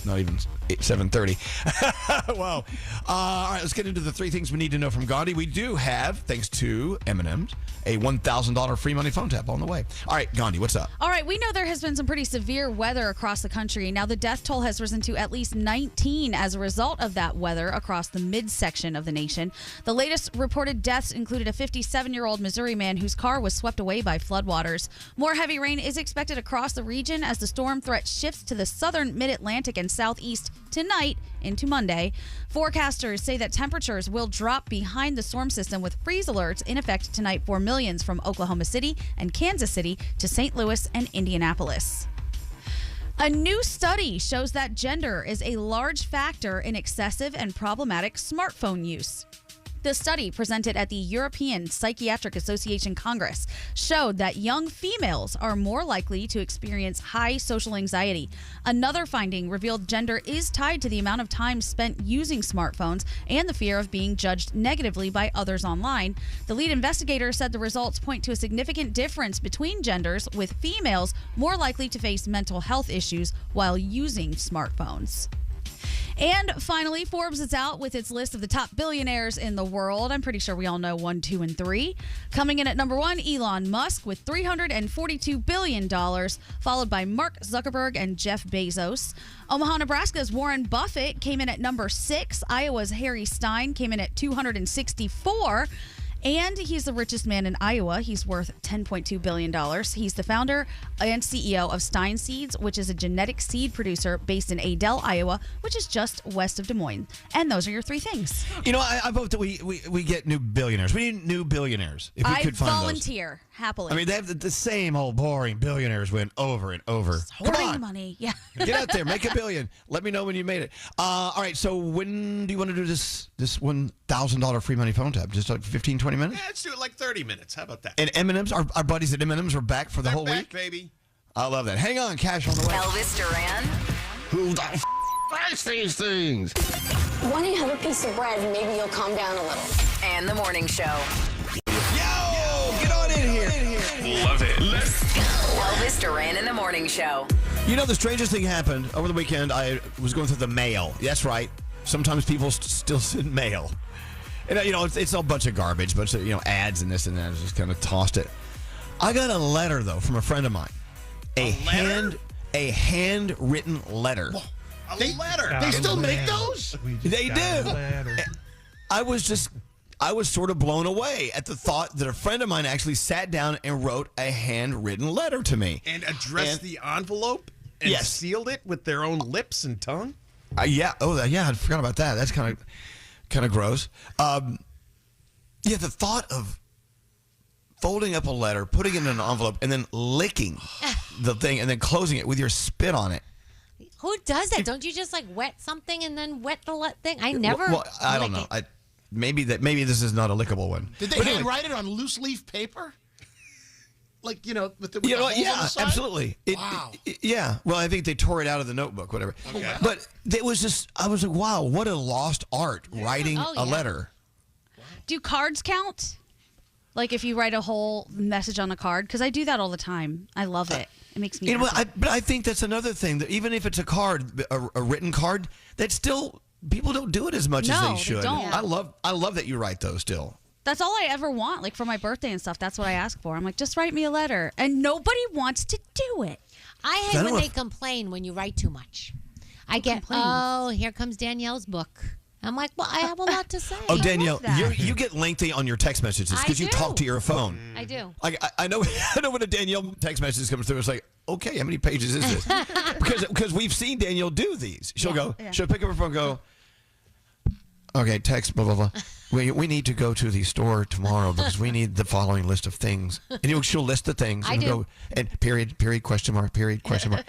not even 7:30. Wow. All right, let's get into the three things we need to know from Gandhi. We do have, thanks to M&M's, a $1,000 free money phone tap on the way. All right, Gandhi, what's up? All right, we know there has been some pretty severe weather across the country. Now, the death toll has risen to at least 19 as a result of that weather across the midsection of the nation. The latest reported deaths included a 57-year-old Missouri man whose car was swept away by floodwaters. More heavy rain is expected across the region as the storm threat shifts to the southern mid-Atlantic and southeast tonight into Monday. Forecasters say that temperatures will drop behind the storm system with freeze alerts in effect tonight for millions from Oklahoma City and Kansas City to St. Louis and Indianapolis. A new study shows that gender is a large factor in excessive and problematic smartphone use. The study, presented at the European Psychiatric Association Congress, showed that young females are more likely to experience high social anxiety. Another finding revealed gender is tied to the amount of time spent using smartphones and the fear of being judged negatively by others online. The lead investigator said the results point to a significant difference between genders, with females more likely to face mental health issues while using smartphones. And finally, Forbes is out with its list of the top billionaires in the world. I'm pretty sure we all know 1, 2, and 3. Coming in at number 1, Elon Musk with $342 billion, followed by Mark Zuckerberg and Jeff Bezos. Omaha, Nebraska's Warren Buffett came in at number 6. Iowa's Harry Stein came in at $264. And he's the richest man in Iowa. He's worth $10.2 billion. He's the founder and CEO of Stein Seeds, which is a genetic seed producer based in Adel, Iowa, which is just west of Des Moines. And those are your three things. You know, I vote that we get new billionaires. We need new billionaires. If we could find volunteer, happily. I mean, they have the same old boring billionaires win over and over. Come on. Money. Yeah. Get out there. Make $1 billion. Let me know when you made it. All right. So when do you want to do this $1,000 free money phone tap? Just like 15, 20 minutes? Yeah, let's do it like 30 minutes. How about that? And M&M's, our buddies at M&M's are back for the whole week? Baby. I love that. Hang on, Cash on the way. Elvis Duran. Who the f*** likes these things? Why don't you have a piece of bread and maybe you'll calm down a little? And the morning show. Yo, get on in here. Love it. Let's go. Elvis Duran in the morning show. You know, the strangest thing happened over the weekend. I was going through the mail. That's right. Sometimes people still send mail. And, you know, it's a bunch of garbage, bunch of, ads and this and that. I just kind of tossed it. I got a letter, though, from a friend of mine. A handwritten letter. A letter? They still make those? They do. I was sort of blown away at the thought that a friend of mine actually sat down and wrote a handwritten letter to me. And addressed the envelope and sealed it with their own lips and tongue? Yeah. Oh, yeah. I forgot about that. That's kind of gross. The thought of folding up a letter, putting it in an envelope, and then licking the thing, and then closing it with your spit on it. Who does that? Don't you just wet something and then wet the thing? I never. Well, I don't know. Maybe this is not a lickable one. Did they handwrite it on loose leaf paper? With the holes on the side? Absolutely. Wow. Yeah. Well, I think they tore it out of the notebook, whatever. Okay. But it was just, I was like, wow, what a lost art, writing a letter. Do cards count? Like if you write a whole message on a card, because I do that all the time. I love it. It makes me happy. But I think that's another thing, that even if it's a card, a written card, that's still, people don't do it as much as they should. They don't. I love that you write those still. That's all I ever want. Like for my birthday and stuff, that's what I ask for. I'm like, just write me a letter. And nobody wants to do it. I hate when they complain when you write too much. I get, here comes Danielle's book. I'm like, well, I have a lot to say. Oh, Danielle, you get lengthy on your text messages because you talk to your phone. I do. I know when a Danielle text message comes through, it's like, okay, how many pages is this? because we've seen Danielle do these. She'll she'll pick up her phone and go, okay, text, blah, blah, blah. We need to go to the store tomorrow because we need the following list of things. And she'll list the things. I and do. Go, and period, question mark, period, question mark.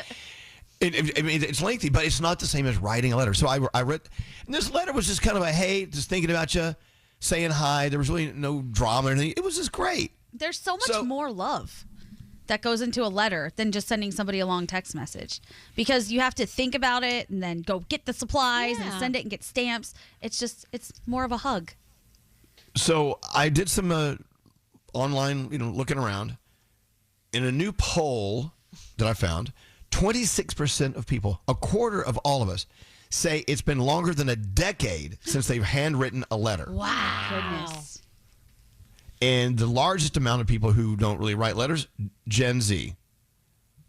I mean, it's lengthy, but it's not the same as writing a letter. So I read, and this letter was just kind of a, hey, just thinking about you, saying hi. There was really no drama or anything. It was just great. There's so much more love that goes into a letter than just sending somebody a long text message, because you have to think about it and then go get the supplies and send it and get stamps. It's more of a hug. So I did some online, looking around. In a new poll that I found, 26% of people, a quarter of all of us, say it's been longer than a decade since they've handwritten a letter. Wow. Goodness. And the largest amount of people who don't really write letters, Gen Z.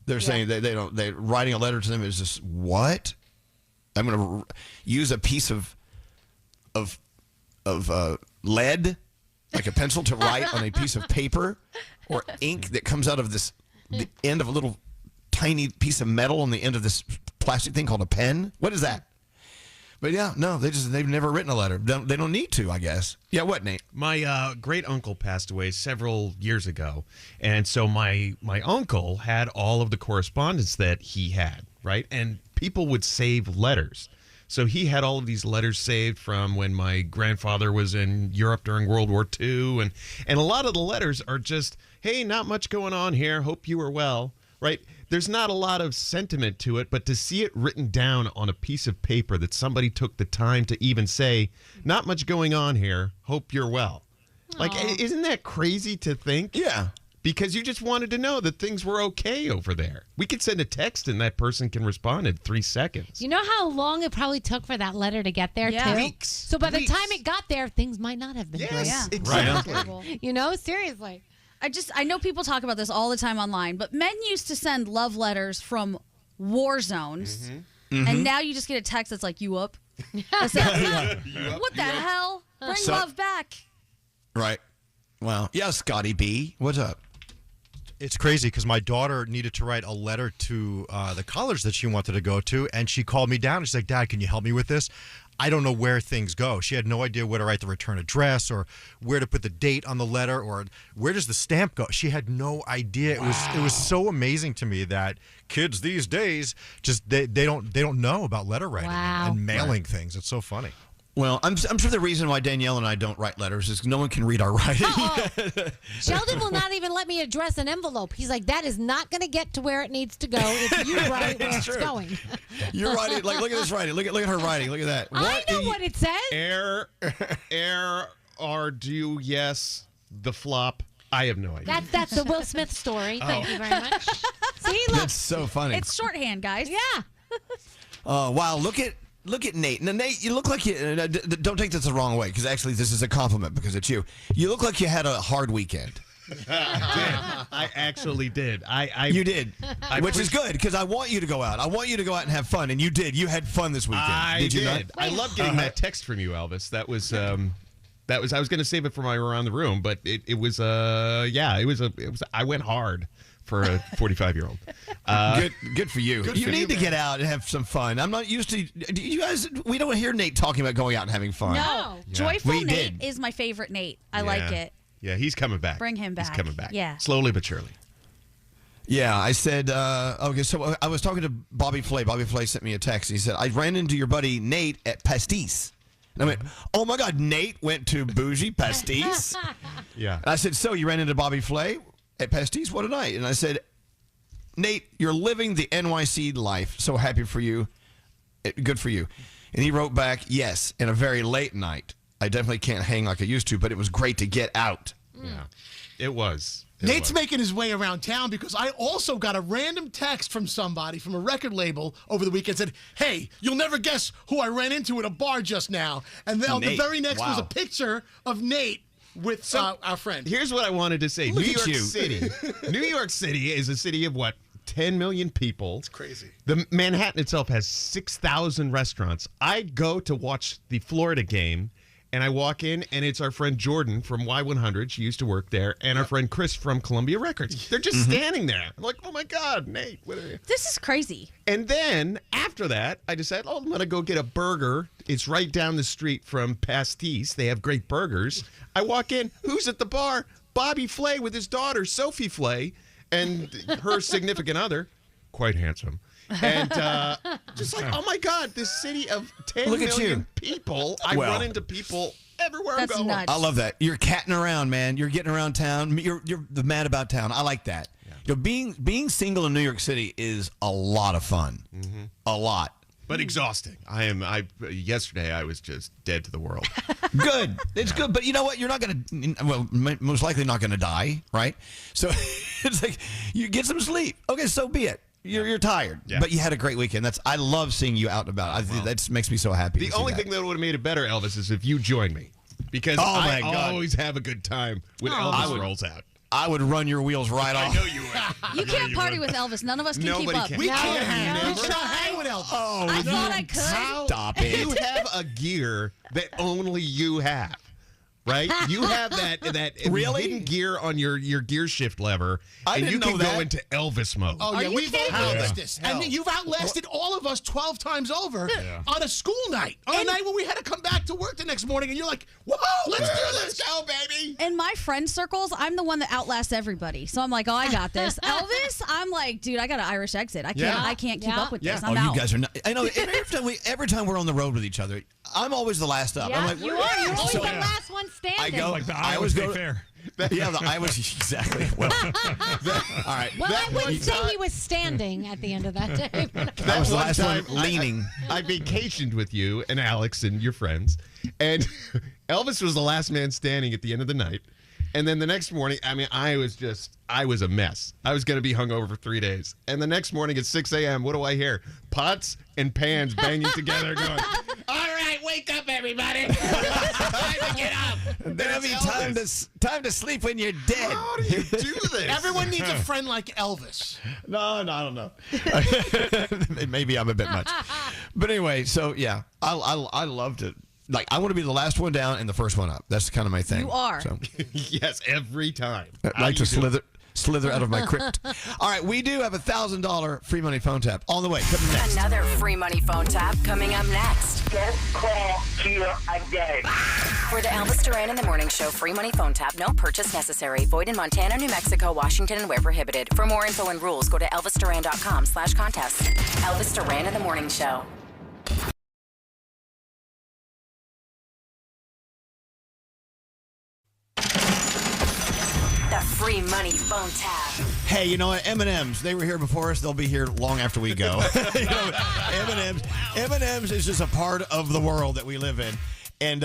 They're saying they writing a letter to them is just, what? I'm going to use a piece of lead, like a pencil, to write on a piece of paper, or ink that comes out of the end of a little tiny piece of metal on the end of this plastic thing called a pen. What is that? But they've never written a letter. They don't need to, I guess. Yeah, what, Nate? My great uncle passed away several years ago, and so my uncle had all of the correspondence that he had, right? And people would save letters. So he had all of these letters saved from when my grandfather was in Europe during World War II, and a lot of the letters are just, hey, not much going on here. Hope you are well, right? There's not a lot of sentiment to it, but to see it written down on a piece of paper that somebody took the time to even say, not much going on here, hope you're well. Like, isn't that crazy to think? Yeah. Because you just wanted to know that things were okay over there. We could send a text and that person can respond in 3 seconds. You know how long it probably took for that letter to get there, too? Weeks. So by the time it got there, things might not have been great. Yes, exactly. Seriously. I know people talk about this all the time online, but men used to send love letters from war zones, and now you just get a text that's like, you up? What the hell? Bring love back. Right. Well, yeah, Scotty B. What's up? It's crazy because my daughter needed to write a letter to the college that she wanted to go to, and she called me down and she's like, Dad, can you help me with this? I don't know where things go. She had no idea where to write the return address or where to put the date on the letter or where does the stamp go. She had no idea. Wow. It was so amazing to me that kids these days just they don't know about letter writing and mailing things. It's so funny. Well, I'm sure the reason why Danielle and I don't write letters is no one can read our writing. Sheldon will not even let me address an envelope. He's like, that is not going to get to where it needs to go if you write where it's going. You're writing, like, look at this writing. Look at her writing. Look at that. I know what it says. Air, or do, yes, the flop. I have no idea. That's the Will Smith story. Thank you very much. See, look. That's so funny. It's shorthand, guys. Yeah. Wow, look at Nate. Now, Nate, you look like you... don't take this the wrong way, because actually this is a compliment, because it's you. You look like you had a hard weekend. I actually did. You did, which is good, because I want you to go out. I want you to go out and have fun, and you did. You had fun this weekend. Did you not? I love getting that text from you, Elvis. That was... I was going to save it for my around the room, but it was I went hard for a 45-year-old. Good for you. You need to get out and have some fun. I'm not used to. You guys, we don't hear Nate talking about going out and having fun. No, Joyful Nate is my favorite Nate. I like it. Yeah, he's coming back. Bring him back. He's coming back. Yeah, slowly but surely. Yeah, I said, okay, so I was talking to Bobby Flay. Bobby Flay sent me a text. He said, I ran into your buddy Nate at Pastis. And I went, oh my God, Nate went to Bougie Pastis? Yeah. And I said, so you ran into Bobby Flay at Pastis? What a night. And I said, Nate, you're living the NYC life. So happy for you. Good for you. And he wrote back, yes, and a very late night. I definitely can't hang like I used to, but it was great to get out. Yeah. It was. Nate's making his way around town because I also got a random text from somebody from a record label over the weekend said, "Hey, you'll never guess who I ran into at a bar just now." And then the very next was a picture of Nate with our friend. Here's what I wanted to say. Look New at York you. City. New York City is a city of what? 10 million people. It's crazy. The Manhattan itself has 6,000 restaurants. I go to watch the Florida game. And I walk in, and it's our friend Jordan from Y100. She used to work there. And our friend Chris from Columbia Records. They're just standing there. I'm like, oh, my God, Nate. What are you? This is crazy. And then after that, I decided, I'm going to go get a burger. It's right down the street from Pastis. They have great burgers. I walk in. Who's at the bar? Bobby Flay with his daughter, Sophie Flay, and her significant other. Quite handsome. And just like, oh my God, this city of 10 million people. I run into people everywhere I go. I love that. You're catting around, man. You're getting around town. You're the mad about town. I like that. Yeah. You know, being single in New York City is a lot of fun. Mm-hmm. A lot. But exhausting. Yesterday I was just dead to the world. Good. It's good. But you know what? You're not going to, well, most likely not going to die, right? So it's like, you get some sleep. Okay, so be it. You're tired, but you had a great weekend. I love seeing you out and about. That makes me so happy. The only thing that would have made it better, Elvis, is if you joined me, because I always have a good time when Elvis rolls out. I would run your wheels right off. I know you would. You can't party with Elvis. None of us can keep up. We can't hang with Elvis. Oh, I thought I could. Stop it. You have a gear that only you have. Right? You have that really? hidden gear on your gear shift lever, and you can go into Elvis mode. Oh, yeah, we've outlived this. And you've outlasted all of us 12 times over on a school night. On a night when we had to come back to work the next morning, and you're like, whoa, let's do this. Let's go, baby. In my friend circles, I'm the one that outlasts everybody. So I'm like, oh, I got this. Elvis, I'm like, dude, I got an Irish exit. I can't keep up with this. I'm out. You guys are not. I know. Every time we're on the road with each other, I'm always the last up. I'm like, you are. You're always the last one standing. I go like the Iowa State Fair. Yeah, the Iowa exactly. Well, all right. Well, I wouldn't say he was standing at the end of that day. That was the last time leaning. I vacationed with you and Alex and your friends, and Elvis was the last man standing at the end of the night. And then the next morning, I was a mess. I was going to be hungover for 3 days. And the next morning at 6 a.m., what do I hear? Pots and pans banging together going, all right, wake up, everybody. Time to get up. There'll be time to sleep when you're dead. How do you do this? Everyone needs a friend like Elvis. No, I don't know. Maybe I'm a bit much. But anyway, so yeah, I loved it. Like, I want to be the last one down and the first one up. That's kind of my thing. You are. So. Yes, every time. I like to slither out of my crypt. All right, we do have a $1,000 free money phone tap on the way. Coming next. Another free money phone tap coming up next. Just call here again. For the Elvis Duran in the Morning Show free money phone tap, no purchase necessary. Void in Montana, New Mexico, Washington, and where prohibited. For more info and rules, go to elvisduran.com/contest. Elvis Duran in the Morning Show. Free money phone tap. Hey, you know what? M&M's, they were here before us. They'll be here long after we go. M&M's is just a part of the world that we live in. And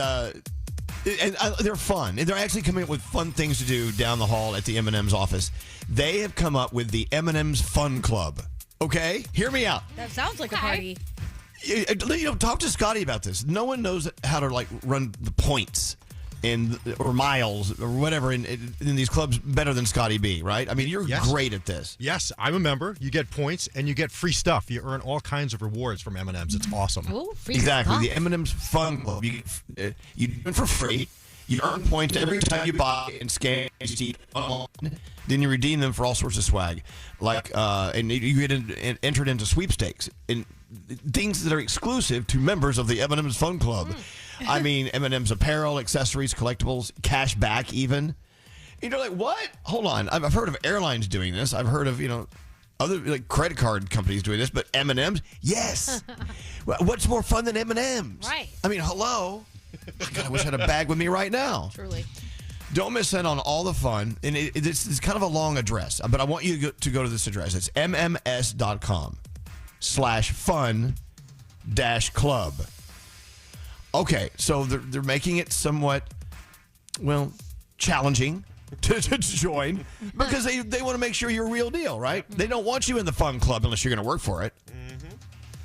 they're fun. They're actually coming up with fun things to do down the hall at the M&M's office. They have come up with the M&M's Fun Club. Okay? Hear me out. That sounds like a party. Talk to Scotty about this. No one knows how to, run the points. Or miles or whatever in these clubs better than Scotty B, right? I mean, you're great at this. Yes, I'm a member. You get points and you get free stuff. You earn all kinds of rewards from M&M's. It's awesome. Ooh, free exactly. stuff. The M&M's Fun Club. You do it for free. You earn points every time you buy and scan online. Then you redeem them for all sorts of swag, and you get entered into sweepstakes and things that are exclusive to members of the M&M's Fun Club. I mean, M&M's apparel, accessories, collectibles, cash back even. You're like, what? Hold on. I've heard of airlines doing this. I've heard of, other credit card companies doing this, but M&M's? Yes. What's more fun than M&M's? Right. I mean, hello. God, I wish I had a bag with me right now. Truly. Don't miss out on all the fun. And it's kind of a long address, but I want you to go to this address. It's mms.com/fun-club. Okay, so they're making it somewhat, challenging to join because they want to make sure you're a real deal, right? They don't want you in the fun club unless you're going to work for it.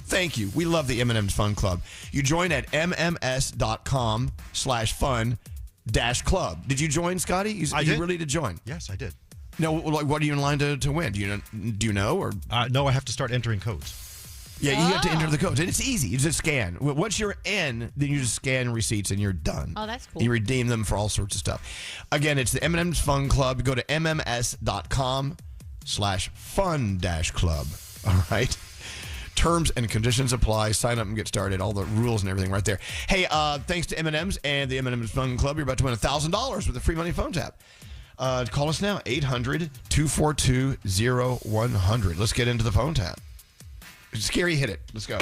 Thank you. We love the M&M's Fun Club. You join at mms.com/fun-club. Did you join, Scotty? I did. You really did join? Yes, I did. No, what are you in line to win? Do you know? Or no, I have to start entering codes. Yeah, you have to enter the codes, and it's easy. You just scan. Once you're in, then you just scan receipts, and you're done. Oh, that's cool. You redeem them for all sorts of stuff. Again, it's the M&M's Fun Club. Go to mms.com/fun-club. All right. Terms and conditions apply. Sign up and get started. All the rules and everything right there. Hey, thanks to M&M's and the M&M's Fun Club, you're about to win $1,000 with a free money phone tap. Call us now, 800-242-0100. Let's get into the phone tap. Scary, hit it. Let's go.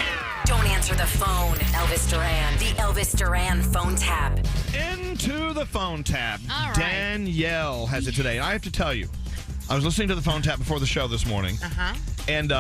Don't answer the phone. Elvis Duran. The Elvis Duran phone tap. Into the phone tap. All right. Danielle has it today. And I have to tell you, I was listening to the phone tap before the show this morning. And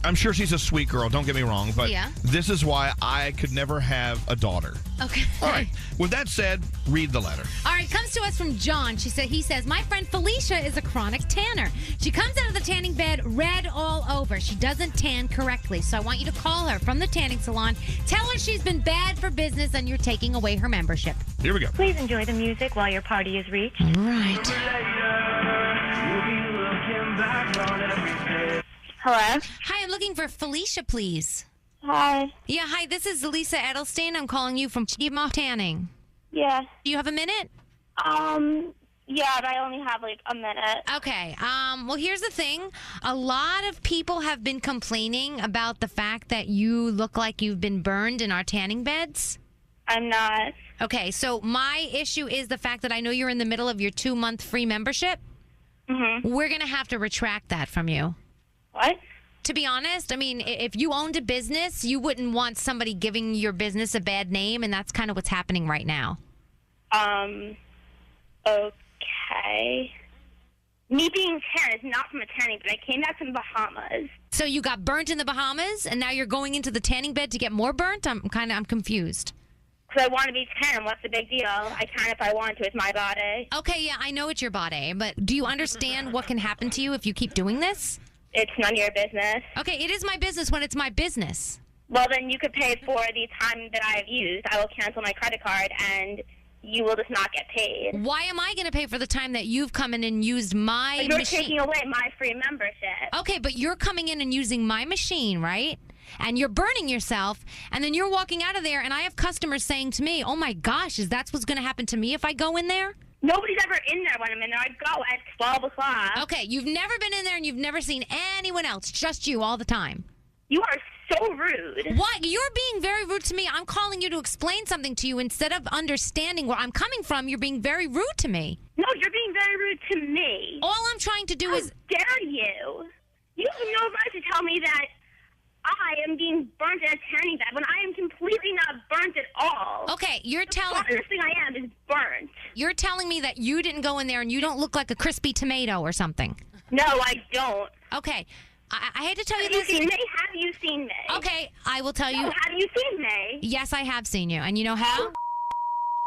I'm sure she's a sweet girl, don't get me wrong, but this is why I could never have a daughter. Okay. All right. With that said, read the letter. All right, comes to us from John. He says, my friend Felicia is a chronic tanner. She comes out of the tanning bed red all over. She doesn't tan correctly, so I want you to call her from the tanning salon. Tell her she's been bad for business and you're taking away her membership. Here we go. Please enjoy the music while your party is reached. All right. Hello? Hi, I'm looking for Felicia, please. Hi. Yeah, hi, this is Lisa Edelstein. I'm calling you from Chima Tanning. Yeah. Do you have a minute? Yeah, but I only have like a minute. Okay. Well, here's the thing. A lot of people have been complaining about the fact that you look like you've been burned in our tanning beds. I'm not. Okay, so my issue is the fact that I know you're in the middle of your 2-month free membership. Mm-hmm. We're going to have to retract that from you. What? To be honest, I mean, if you owned a business, you wouldn't want somebody giving your business a bad name, and that's kind of what's happening right now. Okay. Me being tan is not from a tanning, but I came back from the Bahamas. So you got burnt in the Bahamas, and now you're going into the tanning bed to get more burnt? I'm confused. Because I want to be tan. What's the big deal? I can if I want to. It's my body. Okay, yeah, I know it's your body, but do you understand what can happen to you if you keep doing this? It's none of your business. Okay, it is my business when it's my business. Well, then you could pay for the time that I have used. I will cancel my credit card, and you will just not get paid. Why am I going to pay for the time that you've come in and used my You're machine? taking away my free membership. Okay, but you're coming in and using my machine, right? And you're burning yourself, and then you're walking out of there, and I have customers saying to me, oh my gosh, is that what's going to happen to me if I go in there? Nobody's ever in there when I'm in there. I go at 12 o'clock. Okay, you've never been in there, and you've never seen anyone else, just you all the time. You are so rude. What? You're being very rude to me. I'm calling you to explain something to you. Instead of understanding where I'm coming from, you're being very rude to me. No, you're being very rude to me. All I'm trying to do is... How dare you? You have no right to tell me that I am being burnt in a tanning bed when I am completely not burnt at all. Okay, you're telling... The farthest thing I am is burnt. You're telling me that you didn't go in there and you don't look like a crispy tomato or something. No, I don't. Okay, I hate to tell you this. Have you seen me? Okay, I will tell you. No, have you seen me? Yes, I have seen you. And you know how?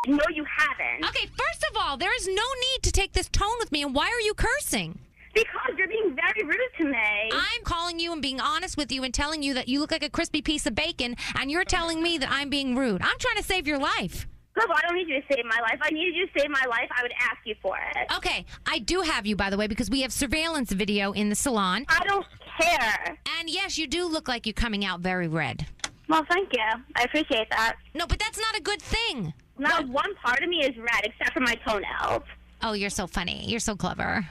No, you haven't. Okay, first of all, there is no need to take this tone with me. And why are you cursing? Because you're being very rude to me. I'm calling you and being honest with you and telling you that you look like a crispy piece of bacon, and you're telling me that I'm being rude. I'm trying to save your life. Girl, I don't need you to save my life. If I needed you to save my life, I would ask you for it. Okay, I do have you, by the way, because we have surveillance video in the salon. I don't care. And yes, you do look like you're coming out very red. Well, thank you. I appreciate that. No, but that's not a good thing. Not one part of me is red except for my toenails. Oh, you're so funny. You're so clever.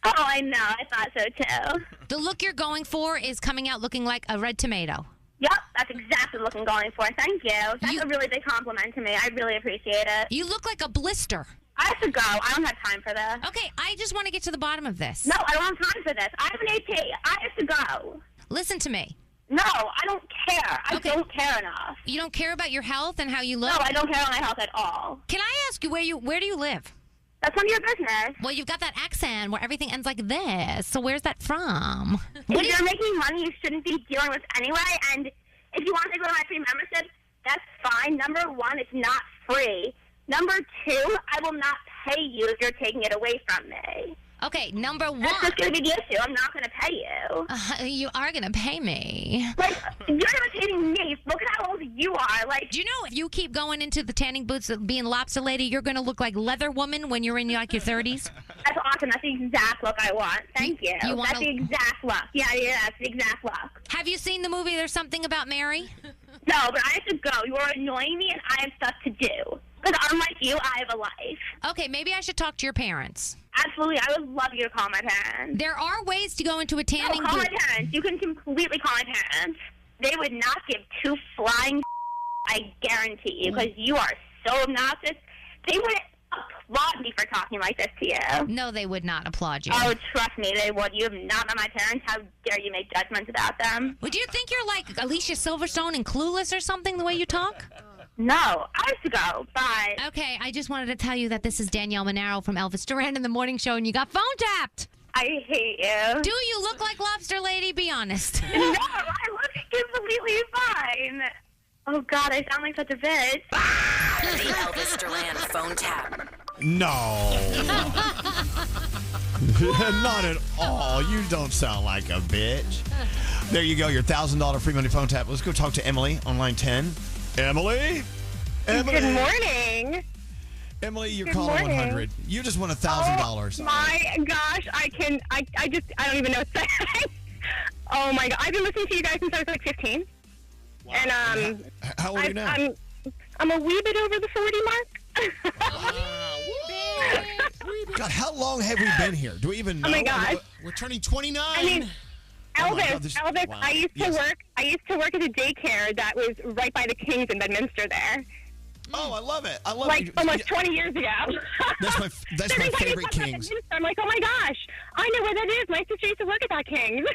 Oh, I know. I thought so, too. The look you're going for is coming out looking like a red tomato. Yep, that's exactly the look I'm going for. Thank you. That's a really big compliment to me. I really appreciate it. You look like a blister. I have to go. I don't have time for this. Okay, I just want to get to the bottom of this. No, I don't have time for this. I have an AP. I have to go. Listen to me. No, I don't care. I don't care enough. You don't care about your health and how you look? No, I don't care about my health at all. Can I ask you where do you live? That's none of your business. Well, you've got that accent where everything ends like this. So where's that from? If you're making money you shouldn't be dealing with anyway, and if you want to go to my free membership, that's fine. Number one, it's not free. Number 2, I will not pay you if you're taking it away from me. Okay, number 1. That's just going to be the issue. I'm not going to pay you. You are going to pay me. Like, you're imitating me. Look at how old you are. Like, do you know if you keep going into the tanning booths being lobster lady, you're going to look like leather woman when you're in like your 30s? That's awesome. That's the exact look I want. Thank you. That's the exact look. Yeah, that's the exact look. Have you seen the movie There's Something About Mary? No, but I have to go. You are annoying me, and I have stuff to do. Because unlike you, I have a life. Okay, maybe I should talk to your parents. Absolutely. I would love you to call my parents. There are ways to go into a tanning call booth. my parents. You can completely call my parents. They would not give 2 flying I guarantee you, because you are so obnoxious. They would applaud me for talking like this to you. No, they would not applaud you. Oh, trust me, they would. You have not met my parents. How dare you make judgments about them? Would you think you're like Alicia Silverstone and Clueless or something, the way you talk? No, I have to go. Bye. Okay, I just wanted to tell you that this is Danielle Monaro from Elvis Duran in the Morning Show, and you got phone tapped. I hate you. Do you look like Lobster Lady? Be honest. No, I look completely fine. Oh, God, I sound like such a bitch. The Elvis Duran phone tap. No. Not at all. You don't sound like a bitch. There you go, your $1,000 free money phone tap. Let's go talk to Emily on line 10. Emily? Good morning. Emily, you're Good calling morning. 100. You just won $1,000. Oh, my gosh, I don't even know what to say. Oh, my God. I've been listening to you guys since I was like 15. Wow. And, how old are you now? I'm a wee bit over the 40 mark. God, how long have we been here? Do we even know? Oh, my God. We're turning 29. I mean, Elvis, wow. I used to work at a daycare that was right by the Kings in Bedminster there. Oh, I love it. I love like it. almost 20 years ago. That's my favorite Kings. I'm like, oh my gosh, I know where that is. My sister used to work at that Kings.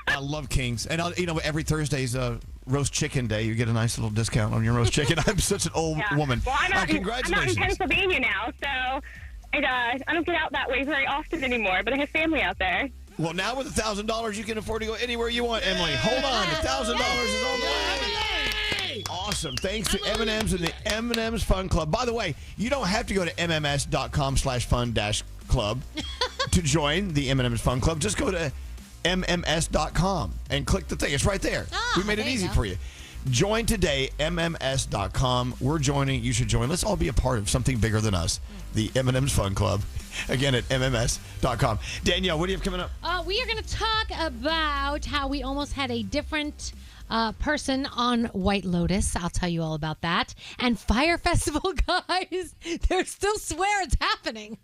I love Kings. And, every Thursday's roast chicken day. You get a nice little discount on your roast chicken. I'm such an old woman. Well, I'm out congratulations. in Pennsylvania now, so I don't get out that way very often anymore, but I have family out there. Well, now with $1,000, you can afford to go anywhere you want, Emily. Hold on. $1,000 is on the way. Awesome. Thanks to M&M's and the M&M's Fun Club. By the way, you don't have to go to mms.com/fun-club to join the M&M's Fun Club. Just go to mms.com and click the thing. It's right there. We made it easy for you. Join today, mms.com. We're joining. You should join. Let's all be a part of something bigger than us, the M&M's Fun Club. Again, at mms.com. Danielle, what do you have coming up? We are going to talk about how we almost had a different person on White Lotus. I'll tell you all about that. And Fire Festival, guys, they still swear it's happening.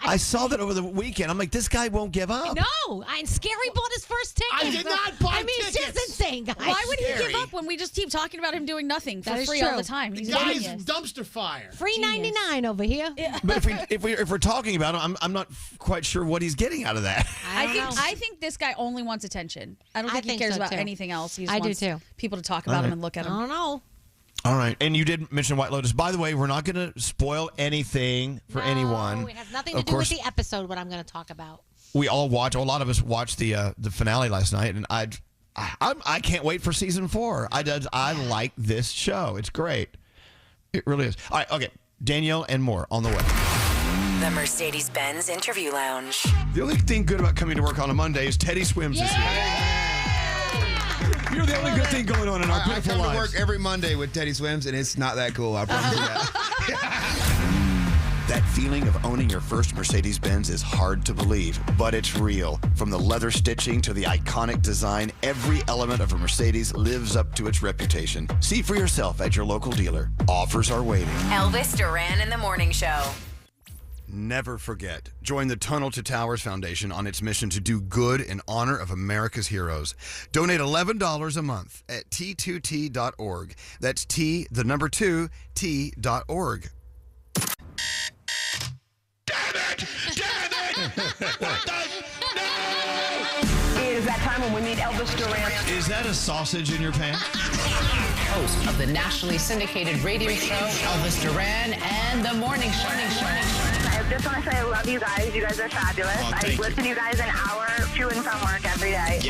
I saw that over the weekend. I'm like, this guy won't give up. No, and Scary bought his first ticket. I did not buy tickets. It's just insane, guys. Why would he give up when we just keep talking about him doing nothing for free all the time? He's Guys, dumpster fire. Free 99 over here. Yeah. But if we're talking about him, I'm not quite sure what he's getting out of that. I think this guy only wants attention. I don't think he cares so, about too. anything else. He just I do, wants too. people to talk about him and look at him. I don't know. All right. And you did mention White Lotus. By the way, we're not going to spoil anything for anyone. It has nothing to do with the episode, what I'm going to talk about. We all watch. A lot of us watched the finale last night, and I can't wait for season 4. I like this show. It's great. It really is. All right. Okay. Danielle and more on the way. The Mercedes-Benz Interview Lounge. The only thing good about coming to work on a Monday is Teddy swims this year. You're the only good thing going on in our beautiful I come lives. to work every Monday with Teddy Swims, and it's not that cool. I promise you that. That feeling of owning your first Mercedes-Benz is hard to believe, but it's real. From the leather stitching to the iconic design, every element of a Mercedes lives up to its reputation. See for yourself at your local dealer. Offers are waiting. Elvis Duran in the Morning Show. Never forget. Join the Tunnel to Towers Foundation on its mission to do good in honor of America's heroes. Donate $11 a month at t2t.org. That's T, the number 2, T.org. It is that time when we meet Elvis Duran. Is that a sausage in your pants? Host of the nationally syndicated radio show, Elvis Duran and the Morning Show. I just want to say I love you guys. You guys are fabulous. I listen to you guys an hour to and from work every day.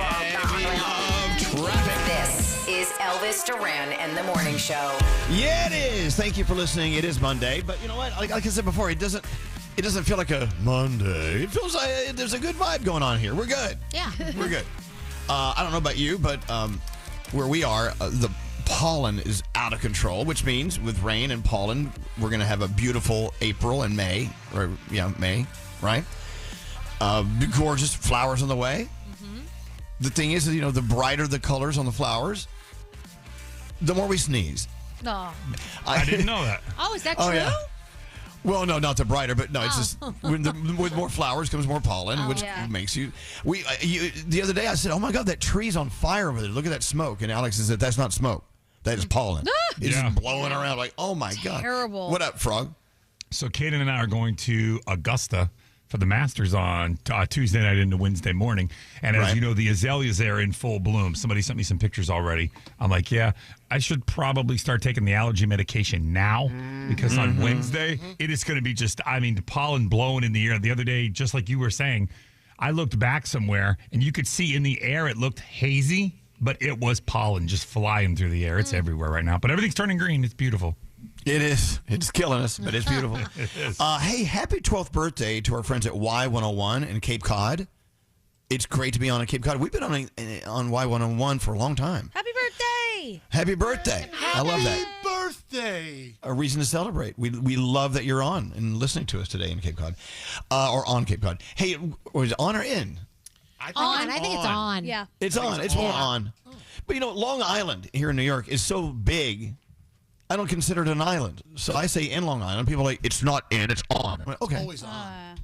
This is Elvis Duran and the Morning Show. Yeah, it is. Thank you for listening. It is Monday, but you know what? Like I said before, it doesn't feel like a Monday. It feels like there's a good vibe going on here. We're good. Yeah. We're good. I don't know about you, but where we are, the pollen is out of control, which means with rain and pollen, we're going to have a beautiful April and May. May, right? Gorgeous flowers on the way. Mm-hmm. The thing is, the brighter the colors on the flowers, the more we sneeze. No. I didn't know that. Oh, is that true? Yeah. Well, no, not the brighter, but no, it's just with more flowers comes more pollen, which makes you. The other day I said, "Oh my God, that tree's on fire over there! Look at that smoke!" And Alex said, "That's not smoke. That is pollen. It's just blowing around like, oh my God, terrible." What up, Frog? So Kaden and I are going to Augusta for the Masters on Tuesday night into Wednesday morning. And as you know, the azaleas there in full bloom. Somebody sent me some pictures already. I'm like, yeah, I should probably start taking the allergy medication now because on Wednesday, it is going to be just, pollen blowing in the air. The other day, just like you were saying, I looked back somewhere and you could see in the air, it looked hazy, but it was pollen just flying through the air. It's everywhere right now, but everything's turning green. It's beautiful. It is. It's killing us, but it's beautiful. It is. Hey, happy 12th birthday to our friends at Y101 in Cape Cod. It's great to be on Cape Cod. We've been on Y101 for a long time. Happy birthday! Happy birthday! I love that. Happy birthday! A reason to celebrate. We love that you're on and listening to us today in Cape Cod, or on Cape Cod. Hey, was it on or in? I think it's on. Yeah, it's on. It's more on. But Long Island here in New York is so big. I don't consider it an island. So I say in Long Island. People are like, it's not in, it's on. Like, okay. It's always on.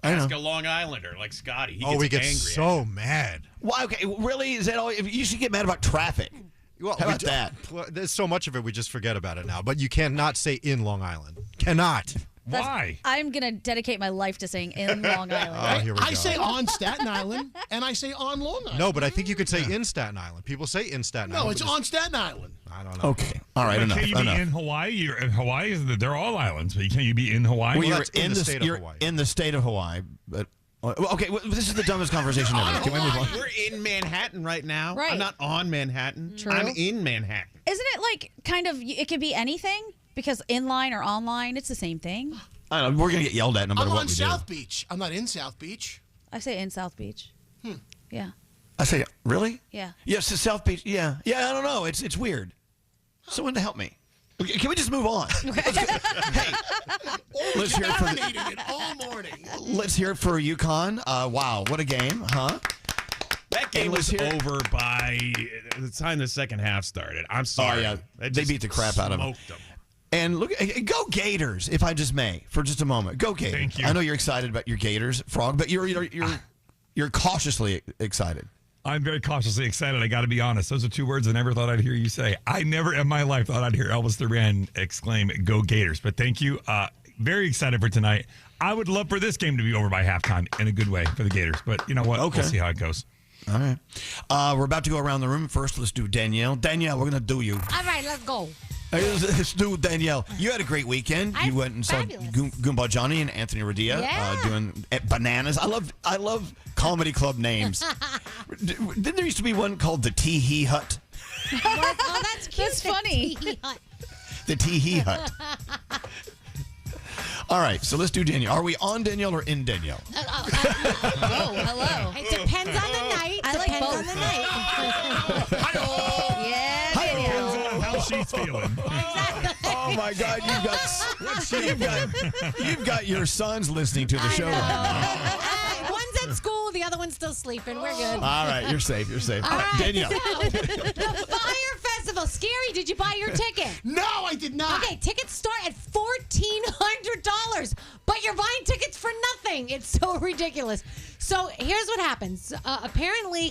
I know. Ask a Long Islander like Scotty. We get angry so mad. Why? Okay, really? Is that all? You should get mad about traffic. Well, how about that? There's so much of it, we just forget about it now. But you cannot say in Long Island. Cannot. Why? I'm going to dedicate my life to saying in Long Island. Oh, here we go. I say on Staten Island, and I say on Long Island. No, but I think you could say in Staten Island. People say in Staten Island. No, it's on Staten Island. I don't know. Okay. All right, enough. Can you be in Hawaii? Hawaii they're all islands, but can you be in Hawaii? Well, you're in the state of Hawaii. In the state of Hawaii, but okay. This is the dumbest conversation ever. Can we move on? We're in Manhattan right now. Right. I'm not on Manhattan. True. I'm in Manhattan. Isn't it like kind of, it could be anything? Because inline or online, it's the same thing. I don't know. We're going to get yelled at no matter I'm what on we South do. Beach. I'm not in South Beach. I say in South Beach. Yeah. I say, really? Yeah. Yes, to South Beach. Yeah. Yeah, I don't know. It's weird. Someone to help me. Okay, can we just move on? Hey, let's hear it for all morning. Let's hear it for UConn. Wow, what a game, huh? That game was over by the time the second half started. I'm sorry. Oh, yeah. They beat the crap out of them. And look, go Gators, if I just may, for just a moment. Go Gators. Thank you. I know you're excited about your Gators, Frog, but you're cautiously excited. I'm very cautiously excited. I got to be honest. Those are two words I never thought I'd hear you say. I never in my life thought I'd hear Elvis Duran exclaim, "Go Gators!" But thank you. Very excited for tonight. I would love for this game to be over by halftime in a good way for the Gators. But you know what? Okay. We'll see how it goes. All right. We're about to go around the room. First, let's do Danielle. Danielle, we're going to do you. All right, let's go. Let's do Danielle. You had a great weekend. You went and saw Goomba Johnny and Anthony Radia doing Bananas. I love comedy club names. Didn't there used to be one called the Tee-Hee Hut? Oh, that's cute. That's funny. The Tee-Hee Hut. All right, so let's do Danielle. Are we on Danielle or in Danielle? Oh, hello. It depends on the night. I like both. On the night. Yeah, Danielle. Depends on how she's feeling. Oh my God, you've got your sons listening to the show right now. One's at school, the other one's still sleeping. We're good. All right, you're safe. You're safe. All right, Danielle. So, the Fire Festival. Scary, did you buy your ticket? No, I did not. Okay, tickets start at $1,400, but you're buying tickets for nothing. It's so ridiculous. So here's what happens. Apparently,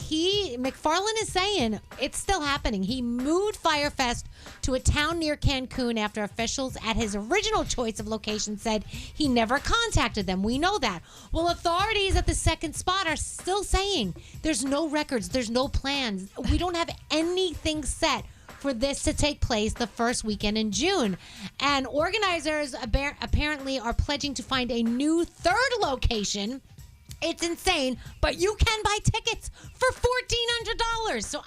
McFarlane is saying it's still happening. He moved Firefest to a town near Cancun after officials at his original choice of location said he never contacted them. We know that. Well, authorities at the second spot are still saying there's no records, there's no plans. We don't have anything set for this to take place the first weekend in June. And organizers apparently are pledging to find a new third location. It's insane, but you can buy tickets for $1,400. So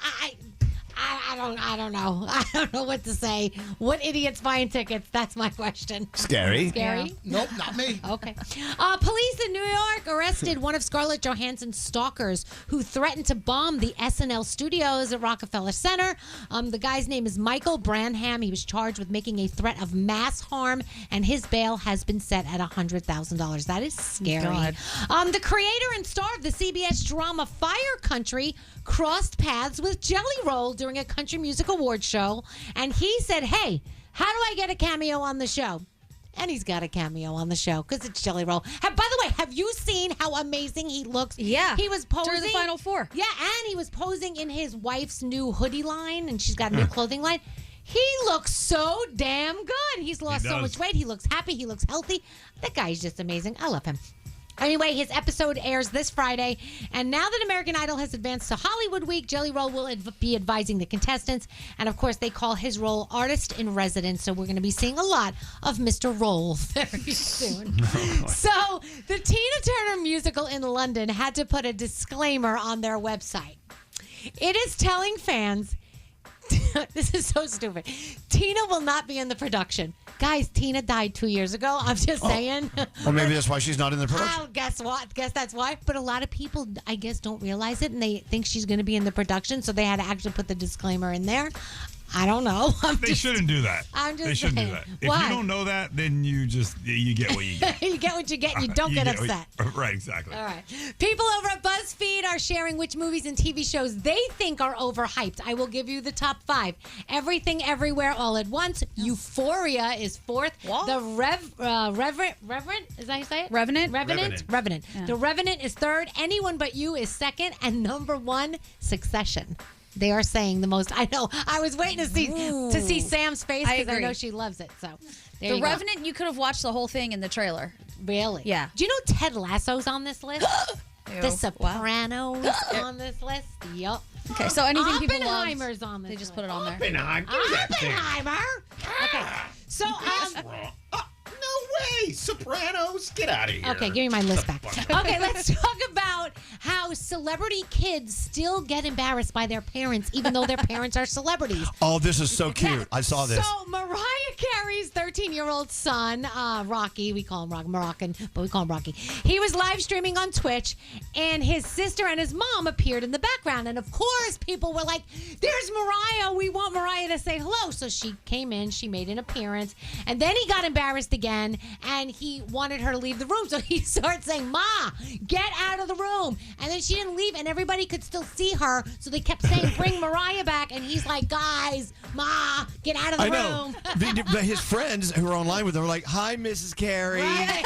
I don't know. I don't know what to say. What idiots buying tickets? That's my question. Scary. Scary? Yeah. Nope, not me. Okay. Police in New York arrested one of Scarlett Johansson's stalkers who threatened to bomb the SNL studios at Rockefeller Center. The guy's name is Michael Branham. He was charged with making a threat of mass harm, and his bail has been set at $100,000. That is scary. God. The creator and star of the CBS drama Fire Country crossed paths with Jelly Roll during a country music award show, and he said, "Hey, how do I get a cameo on the show?" And he's got a cameo on the show because it's Jelly Roll. By the way, have you seen how amazing he looks? Yeah. He was posing. During the Final Four. Yeah, and he was posing in his wife's new hoodie line, and she's got a new clothing line. He looks so damn good. He's lost so much weight. He looks happy. He looks healthy. That guy is just amazing. I love him. Anyway, his episode airs this Friday, and now that American Idol has advanced to Hollywood Week, Jelly Roll will be advising the contestants, and of course, they call his role Artist in Residence, so we're going to be seeing a lot of Mr. Roll very soon. So, the Tina Turner musical in London had to put a disclaimer on their website. It is telling fans, this is so stupid, Tina will not be in the production. Guys, Tina died 2 years ago. I'm just saying. Or maybe that's why she's not in the production. Oh, guess what? Guess that's why. But a lot of people, I guess, don't realize it, and they think she's going to be in the production, so they had to actually put the disclaimer in there. I don't know. They shouldn't do that. I'm just They shouldn't saying. do that. If Why? you don't know that, then you get what you get. You get what you get, and you don't get upset. Right, exactly. All right. People over at BuzzFeed are sharing which movies and TV shows they think are overhyped. I will give you the top 5. Everything, Everywhere, All at Once. Euphoria is 4th. What? The Reverend, is that how you say it? Revenant? Revenant. Yeah. The Revenant is 3rd. Anyone But You is 2nd. And number 1, Succession. They are saying the most. I know. I was waiting to see Sam's face because I know she loves it. So there The you go. Revenant, you could have watched the whole thing in the trailer. Really? Yeah. Do you know Ted Lasso's on this list? Ew. The Sopranos on this list. Yup. Okay, so anything people love, Oppenheimer's on this they just list. put it on there. Oppenheimer. Okay. So No way! Sopranos, get out of here. Okay, give me my list back. Okay, let's talk about how celebrity kids still get embarrassed by their parents, even though their parents are celebrities. Oh, this is so cute. I saw this. So Mariah Carey's 13-year-old son, Rocky, we call him Moroccan, but we call him Rocky. He was live streaming on Twitch, and his sister and his mom appeared in the background. And of course, people were like, "There's Mariah. We want Mariah to say hello." So she came in, she made an appearance, and then he got embarrassed again, and he wanted her to leave the room. So he started saying, "Ma, get out of the room." And then she didn't leave, and everybody could still see her. So they kept saying, "Bring Mariah back." And he's like, "Guys, Ma, get out of the room." His friends who were online with him were like, "Hi, Mrs. Carey." Right.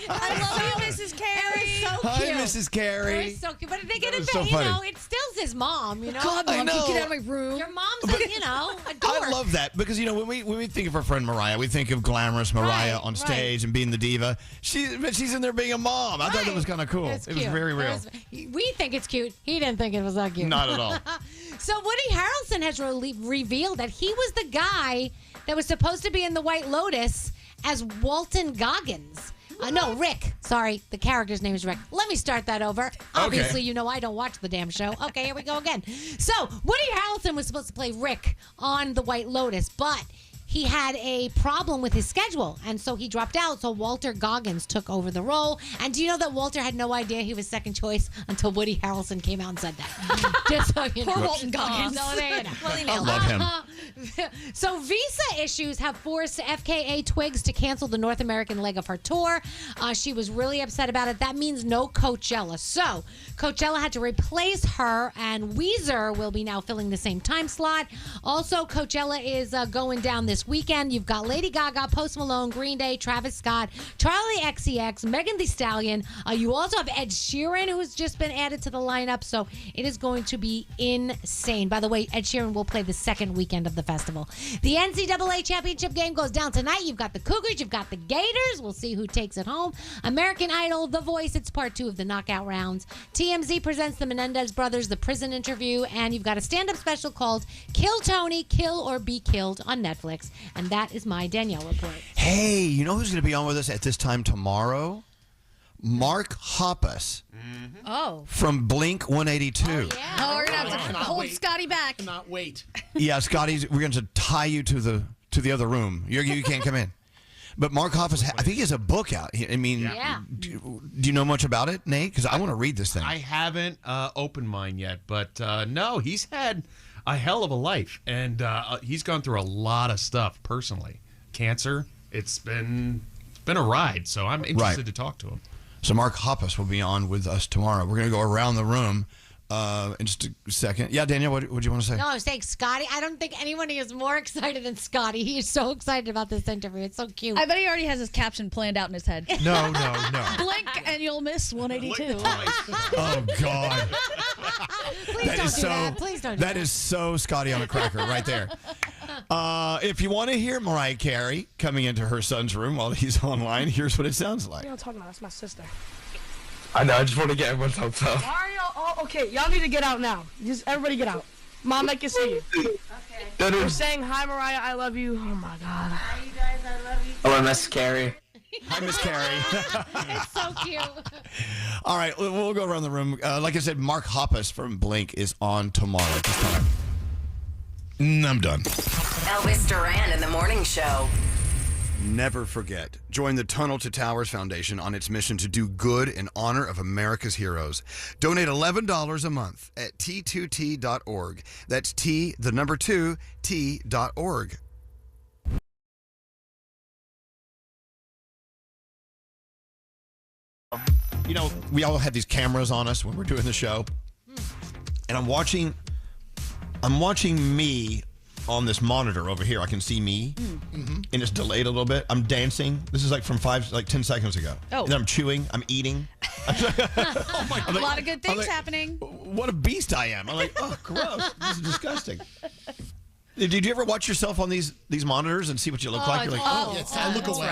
I love you, Mrs. Carey. So Hi, cute. Mrs. Carey. They're so cute. But they get That it was back, so you funny. know, it still's his mom, you know? God, I Mom, know. get out of my room. Your mom's, a dork. I love that because when we think of our friend Mariah, we think of glamorous Mariah Right, on stage and being the diva. She's in there being a mom. I thought that was kind of cool. It's It was cute. very real. We think it's cute. He didn't think it was that cute. Not at all. So Woody Harrelson has revealed that he was the guy that was supposed to be in The White Lotus as Walton Goggins. No, Rick. Sorry, the character's name is Rick. Let me start that over. Obviously, you know I don't watch the damn show. Okay, here we go again. So, Woody Harrelson was supposed to play Rick on The White Lotus, but he had a problem with his schedule, and so he dropped out, so Walter Goggins took over the role. And do you know that Walter had no idea he was second choice until Woody Harrelson came out and said that? Just so you know. Poor Walton Goggins. So there you know. Well, he I nailed love him. So visa issues have forced FKA Twigs to cancel the North American leg of her tour. She was really upset about it. That means no Coachella. So Coachella had to replace her, and Weezer will be now filling the same time slot. Also, Coachella is going down this weekend. You've got Lady Gaga, Post Malone, Green Day, Travis Scott, Charlie XCX, Megan Thee Stallion. You also have Ed Sheeran, who's just been added to the lineup. So it is going to be insane. By the way, Ed Sheeran will play the second weekend of the festival. The NCAA championship game goes down tonight. You've got the Cougars, you've got the Gators. We'll see who takes it home. American Idol, The Voice. It's part 2 of the knockout rounds. TMZ presents the Menendez brothers, the prison interview, and you've got a stand-up special called Kill Tony, Kill or Be Killed on Netflix. And that is my Danielle report. Hey, you know who's going to be on with us at this time tomorrow? Mark Hoppus Oh. from Blink 182. Oh, we're going to have to hold Scotty back. Cannot wait. Yeah, Scotty, we're going to tie you to the other room. You can't come in. But Mark Hoppus, I think he has a book out. I mean, do you know much about it, Nate? Because I want to read this thing. I haven't opened mine yet, but no, he's had a hell of a life, and he's gone through a lot of stuff personally. Cancer, it's been a ride, so I'm interested to talk to him. So Mark Hoppus will be on with us tomorrow. We're going to go around the room in just a second. Yeah, Danielle, what do you want to say? No, I was saying Scotty. I don't think anyone is more excited than Scotty. He is so excited about this interview. It's so cute. I bet he already has his caption planned out in his head. No. Blink and you'll miss 182. Oh, God. Please don't do that. Please don't do that. That is so Scotty on a cracker right there. If you want to hear Mariah Carey coming into her son's room while he's online, here's what it sounds like. What are you talking about? That's my sister. I know. I just want to get everyone's hopes up. Mario, okay. Y'all need to get out now. Just everybody get out. Mom, I can see you. Okay. We're saying hi, Mariah. I love you. Oh my God. Hi, you guys. I love you. Hello, Miss Carey. Hi, Miss Carey. It's so cute. All right, we'll go around the room. Like I said, Mark Hoppus from Blink is on tomorrow at this time. I'm done. Elvis Duran in the Morning Show. Never forget. Join the Tunnel to Towers Foundation on its mission to do good in honor of America's heroes. Donate $11 a month at t2t.org. That's T2T.org. You know, we all have these cameras on us when we're doing the show. And I'm watching me on this monitor over here. I can see me, and it's delayed a little bit. I'm dancing. This is like from 10 seconds ago. Oh. And I'm chewing. I'm eating. Oh my God. A lot of good things happening. What a beast I am. I'm like, oh, gross. This is disgusting. Did you ever watch yourself on these monitors and see what you look like? You're like, I look away.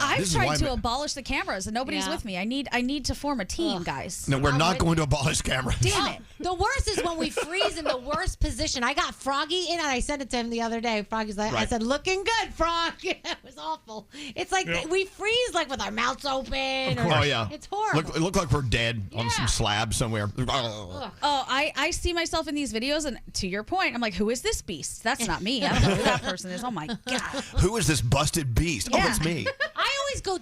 I've tried to abolish the cameras and nobody's with me. I need to form a team, guys. No, we're not going to abolish cameras. Damn it. The worst is when we freeze in the worst position. I got Froggy in and I sent it to him the other day. Froggy's like, I said, looking good, Frog. It was awful. It's like we freeze like with our mouths open. Oh, yeah. It's horrible. It look like we're dead on some slab somewhere. Oh, I see myself in these videos, and to your point, I'm like, who is this beast? That's not me. I don't know who that person is. Oh my God. Who is this busted beast? Yeah. Oh, it's me. I always go,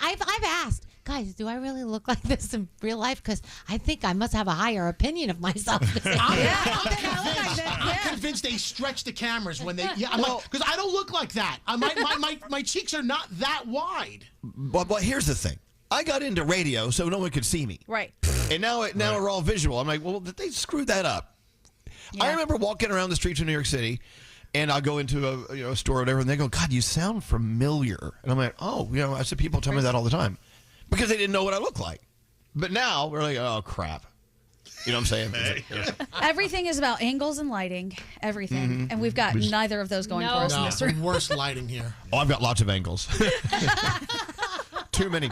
I've asked, guys, do I really look like this in real life? Because I think I must have a higher opinion of myself. I'm convinced they stretch the cameras when they. Yeah, because I don't look like that. My cheeks are not that wide. But here's the thing. I got into radio so no one could see me. Right. And now we're all visual. I'm like, well, they screwed that up. Yeah. I remember walking around the streets of New York City, and I'll go into a store or whatever, and they go, God, you sound familiar. And I'm like, oh, I said people tell me that all the time because they didn't know what I look like. But now we're like, oh, crap. You know what I'm saying? Everything is about angles and lighting. Everything. And we've got neither of those going for us in this room. Worst lighting here. Oh, I've got lots of angles. Too many.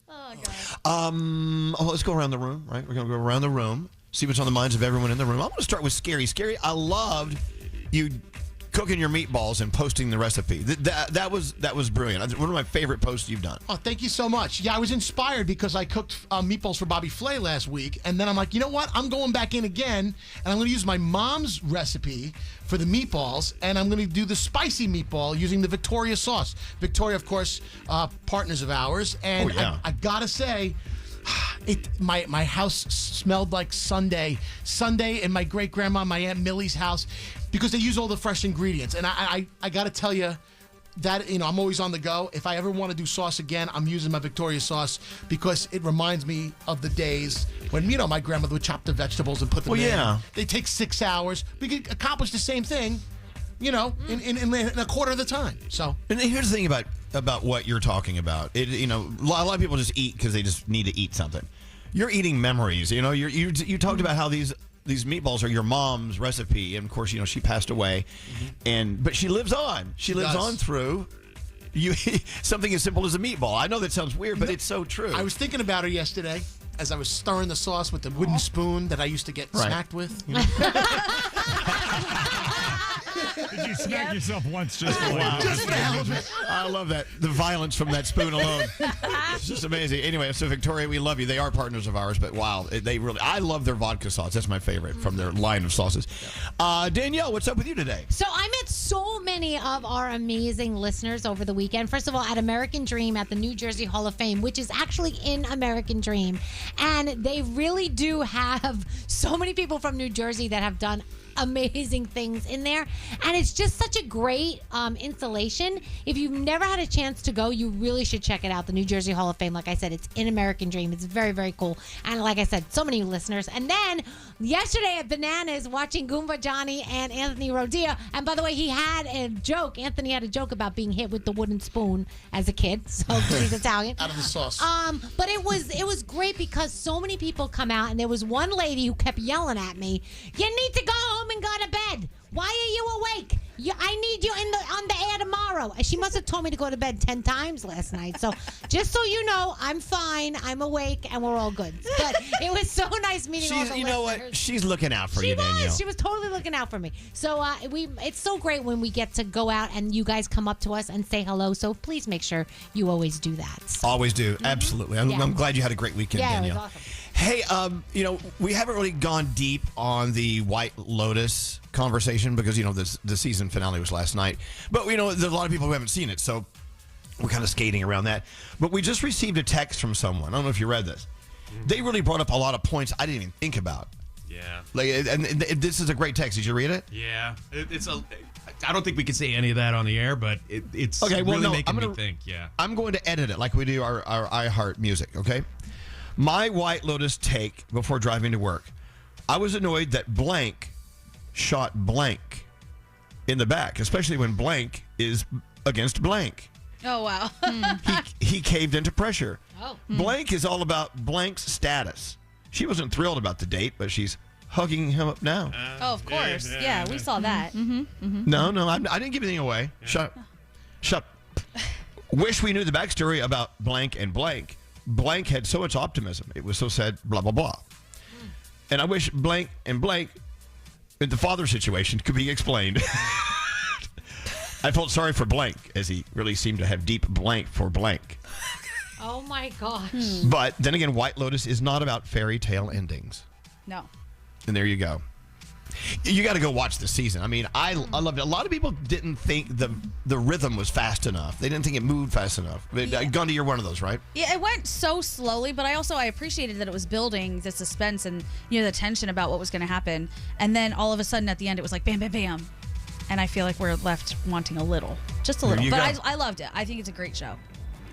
Oh, God. Let's go around the room, right? We're going to go around the room. See what's on the minds of everyone in the room. I'm going to start with Scary. Scary, I loved you cooking your meatballs and posting the recipe. That was brilliant. One of my favorite posts you've done. Oh, thank you so much. Yeah, I was inspired because I cooked meatballs for Bobby Flay last week, and then I'm like, you know what? I'm going back in again, and I'm going to use my mom's recipe for the meatballs, and I'm going to do the spicy meatball using the Victoria sauce. Victoria, of course, partners of ours, and I gotta say, my house smelled like Sunday in my great grandma, my Aunt Millie's house, because they use all the fresh ingredients. And I got to tell you that I'm always on the go. If I ever want to do sauce again, I'm using my Victoria sauce because it reminds me of the days when my grandmother would chop the vegetables and put them in. They take 6 hours. We could accomplish the same thing, in a quarter of the time. So, and here's the thing about what you're talking about. A lot of people just eat because they just need to eat something. You're eating memories. You talked about how these meatballs are your mom's recipe, and of course, she passed away, but she lives on. She lives on through something as simple as a meatball. I know that sounds weird, but it's so true. I was thinking about her yesterday as I was stirring the sauce with the wooden spoon that I used to get smacked with. Did you smack yourself once just for I love that. The violence from that spoon alone. It's just amazing. Anyway, so Victoria, we love you. They are partners of ours, but wow, I love their vodka sauce. That's my favorite from their line of sauces. Danielle, what's up with you today? So I met so many of our amazing listeners over the weekend. First of all, at American Dream at the New Jersey Hall of Fame, which is actually in American Dream. And they really do have so many people from New Jersey that have done amazing things in there, and it's just such a great installation. If you've never had a chance to go, you really should check it out. The New Jersey Hall of Fame, like I said, it's in American Dream. It's very, very cool, and like I said, so many listeners. And then yesterday at Bananas, watching Goomba Johnny and Anthony Rodia, and by the way, he had a joke. Anthony had a joke about being hit with the wooden spoon as a kid, so he's Italian. Out of the sauce. But it was great because so many people come out, and there was one lady who kept yelling at me, "You need to go home and go to bed. Why are you awake? I need you on the air tomorrow." She must have told me to go to bed 10 times last night. So just so you know, I'm fine. I'm awake, and we're all good. But it was so nice meeting all the You know listeners. what? She's looking out for you, Danielle. She was totally looking out for me. So it's so great when we get to go out and you guys come up to us and say hello. So please make sure you always do that. Always do. Absolutely. I'm glad you had a great weekend, Yeah, Danielle. it was awesome. Hey, we haven't really gone deep on the White Lotus conversation because, the season finale was last night. But, there's a lot of people who haven't seen it, so we're kind of skating around that. But we just received a text from someone. I don't know if you read this. They really brought up a lot of points I didn't even think about. Yeah. And this is a great text. Did you read it? Yeah. I don't think we can say any of that on the air, but it's really making me think. Yeah. I'm going to edit it like we do our iHeart music, okay? My White Lotus take before driving to work. I was annoyed that blank shot blank in the back, especially when blank is against blank. Oh, wow. He caved into pressure. Oh. Blank is all about blank's status. She wasn't thrilled about the date, but she's hugging him up now. Oh, of course. Yeah, we saw that. No, I didn't give anything away. Shut up. Wish we knew the backstory about blank and blank. Blank had so much optimism. It was so sad, blah, blah, blah. And I wish blank and blank in the father situation could be explained. I felt sorry for blank as he really seemed to have deep blank for blank. Oh, my gosh. But then again, White Lotus is not about fairy tale endings. No. And there you go. You got to go watch the season. I mean, I loved it. A lot of people didn't think the rhythm was fast enough. They didn't think it moved fast enough. Gandhi, you're one of those, right? Yeah, it went so slowly, but I appreciated that it was building the suspense and the tension about what was going to happen. And then all of a sudden at the end, it was like bam, bam, bam. And I feel like we're left wanting a little, just a little. But I loved it. I think it's a great show.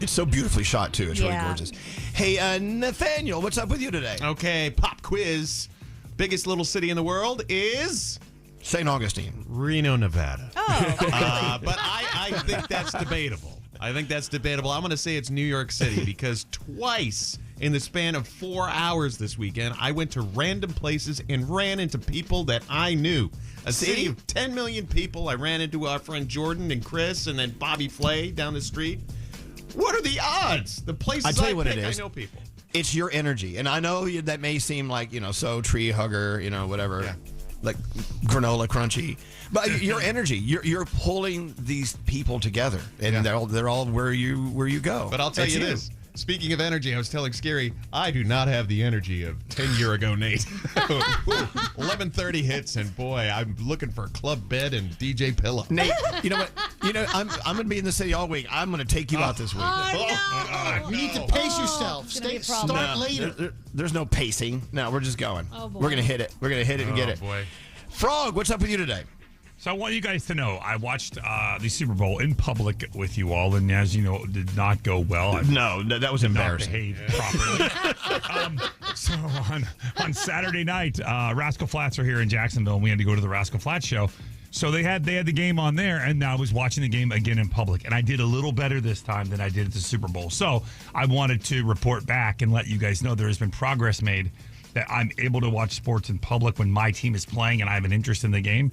It's so beautifully shot, too. It's really gorgeous. Hey, Nathaniel, what's up with you today? Okay, pop quiz. Biggest little city in the world is St. Augustine, Reno, Nevada. Oh, but I think that's debatable. I'm going to say it's New York City because twice in the span of 4 hours this weekend, I went to random places and ran into people that I knew. A city of 10 million people. I ran into our friend Jordan and Chris and then Bobby Flay down the street. What are the odds? The places I tell you what it is. I know people. It's your energy. And I know that may seem like, so tree hugger, whatever, like granola crunchy. But your energy, you're pulling these people together. And they're all where you go. But I'll tell you this. Speaking of energy, I was telling Scary, I do not have the energy of 10-year-ago Nate. 11:30 hits, and boy, I'm looking for a club bed and DJ pillow. Nate, you know what? I'm going to be in the city all week. I'm going to take you out this week. You need to pace yourself. Start later. There's no pacing. No, we're just going. Oh, boy. We're going to hit it. We're going to hit it and get it. Boy. Frog, what's up with you today? So I want you guys to know, I watched the Super Bowl in public with you all, and as you know, it did not go well. No, that was embarrassing. Not behaved properly. So on Saturday night, Rascal Flatts are here in Jacksonville, and we had to go to the Rascal Flatts show. So they had the game on there, and I was watching the game again in public, and I did a little better this time than I did at the Super Bowl. So I wanted to report back and let you guys know there has been progress made that I'm able to watch sports in public when my team is playing and I have an interest in the game.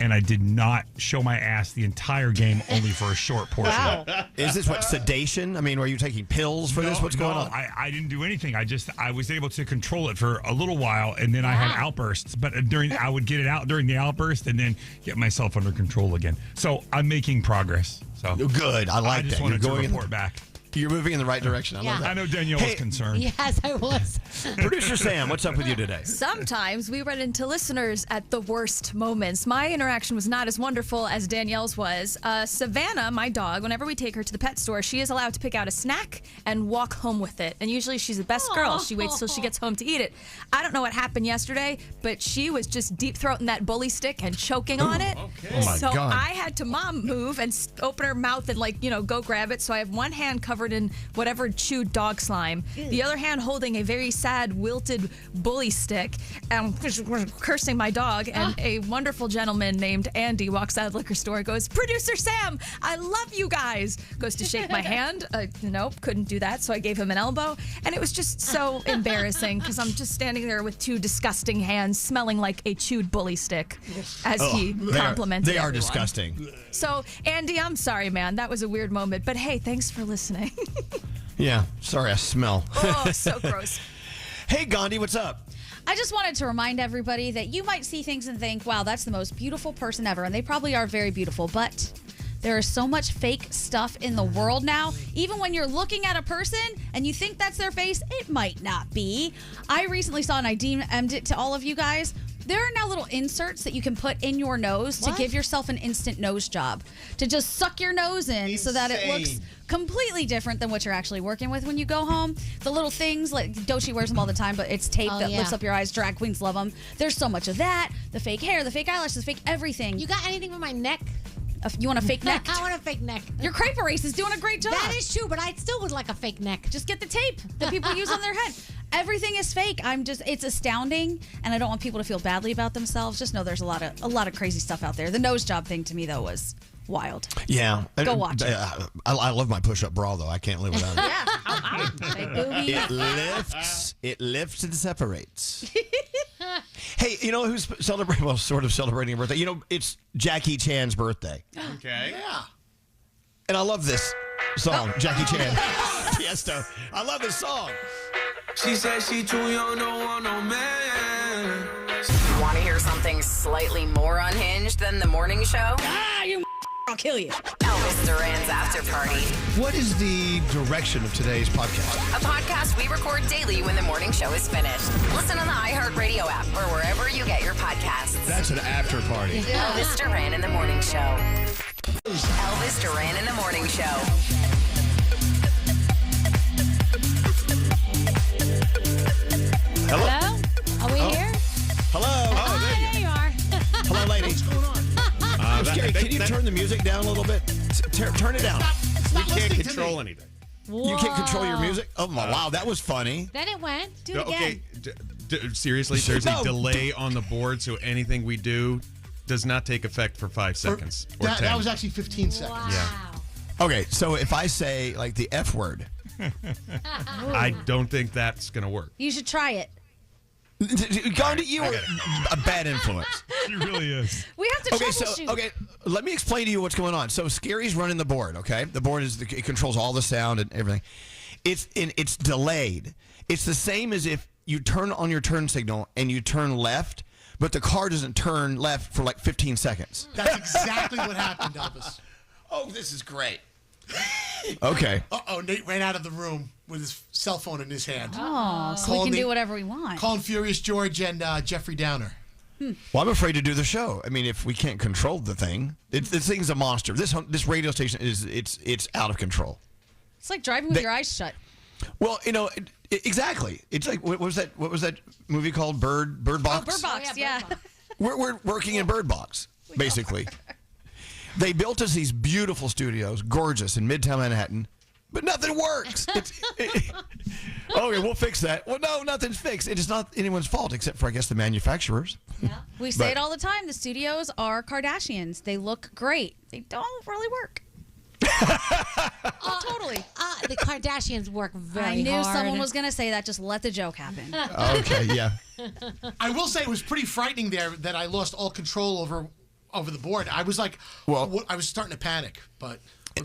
And I did not show my ass the entire game, only for a short portion. Wow. Is this what, sedation? I mean, were you taking pills for this? What's going on? I didn't do anything. I was able to control it for a little while, and then I had outbursts. But I would get it out during the outburst and then get myself under control again. So I'm making progress. So good. I like that. I just wanted to report back. You're moving in the right direction. I love that. I know Danielle was concerned. Yes, I was. Producer Sam, what's up with you today? Sometimes we run into listeners at the worst moments. My interaction was not as wonderful as Danielle's was. Savannah, my dog, whenever we take her to the pet store, she is allowed to pick out a snack and walk home with it. And usually she's the best girl. She waits till she gets home to eat it. I don't know what happened yesterday, but she was just deep throating that bully stick and choking on it. Okay. Oh my so God. I had to move and open her mouth and go grab it. So I have one hand covered in whatever chewed dog slime, the other hand holding a very sad wilted bully stick, and cursing my dog. And a wonderful gentleman named Andy walks out of the liquor store and goes, "Producer Sam, I love you guys." Goes to shake my hand. Nope, couldn't do that. So I gave him an elbow, and it was just so embarrassing because I'm just standing there with two disgusting hands smelling like a chewed bully stick as he complimented They are everyone. disgusting. So, Andy, I'm sorry, man. That was a weird moment. But hey, thanks for listening. Yeah, sorry, I smell. Oh, so gross. Hey, Gandhi, what's up? I just wanted to remind everybody that you might see things and think, wow, that's the most beautiful person ever. And they probably are very beautiful. But there is so much fake stuff in the world now. Even when you're looking at a person and you think that's their face, it might not be. I recently saw, and I DM'd it to all of you guys, there are now little inserts that you can put in your nose to give yourself an instant nose job. To just suck your nose in so that it looks completely different than what you're actually working with when you go home. The little things, like Doechii wears them all the time, but it's tape that lifts up your eyes. Drag queens love them. There's so much of that. The fake hair, the fake eyelashes, the fake everything. You got anything for my neck? You want a fake neck? I want a fake neck. Your crepe erase is doing a great job. That is true, but I still would like a fake neck. Just get the tape that people use on their head. Everything is fake. It's astounding, and I don't want people to feel badly about themselves. Just know there's a lot of crazy stuff out there. The nose job thing to me though was wild. Yeah. Go watch it. I love my push-up bra, though. I can't live without it. Yeah. Fake boobies. It lifts and separates. Hey, you know who's celebrating? Well, sort of celebrating a birthday. You know, it's Jackie Chan's birthday. Okay. Yeah. And I love this song, Jackie Chan. Tiesto. I love this song. She said she too young, don't want no man. Want to hear something slightly more unhinged than the morning show? I'll kill you. Elvis Duran's After Party. What is the direction of today's podcast? A podcast we record daily when the morning show is finished. Listen on the iHeartRadio app or wherever you get your podcasts. That's an after party. Elvis Duran in the Morning Show. Elvis Duran in the Morning Show. Hello? Are we here? Hello? Oh, there you are. Hello, lady. What's going on? Scary, can you turn the music down a little bit? Turn it down. We can't control anything. You can't control your music? Oh, my, wow, that was funny. Then it went. Do it Okay, again. seriously, there's a delay on the board, so anything we do does not take effect for 5 seconds. Or 10. That was actually 15 seconds. Yeah. Okay, so if I say, like, the F word. I don't think that's going to work. You should try it. Gandhi, you are a bad influence. She really is. We have to troubleshoot. Okay, let me explain to you what's going on. So Scary's running the board, okay? The board it controls all the sound and everything. It's delayed. It's the same as if you turn on your turn signal and you turn left, but the car doesn't turn left for like 15 seconds. That's exactly what happened, Elvis. Oh, this is great. Okay. Uh-oh, Nate ran out of the room with his cell phone in his hand. Oh, so we can do whatever we want. Calling Furious George and Jeffrey Downer. Well, I'm afraid to do the show. I mean, if we can't control the thing, this thing's a monster. This radio station it's out of control. It's like driving with your eyes shut. Well, you know, exactly. It's like what was that movie called? Bird Box. Oh, Bird Box, yeah. We're working in Bird Box, basically. They built us these beautiful studios, gorgeous in Midtown Manhattan, but nothing works. Okay, we'll fix that. Well, no, nothing's fixed. It is not anyone's fault except for, I guess, the manufacturers. Yeah. We say it all the time. The studios are Kardashians. They look great. They don't really work. Totally. The Kardashians work very I knew hard. someone was going to say that. Just let the joke happen. Okay, yeah. I will say it was pretty frightening there that I lost all control over the board. I was like, I was starting to panic, but.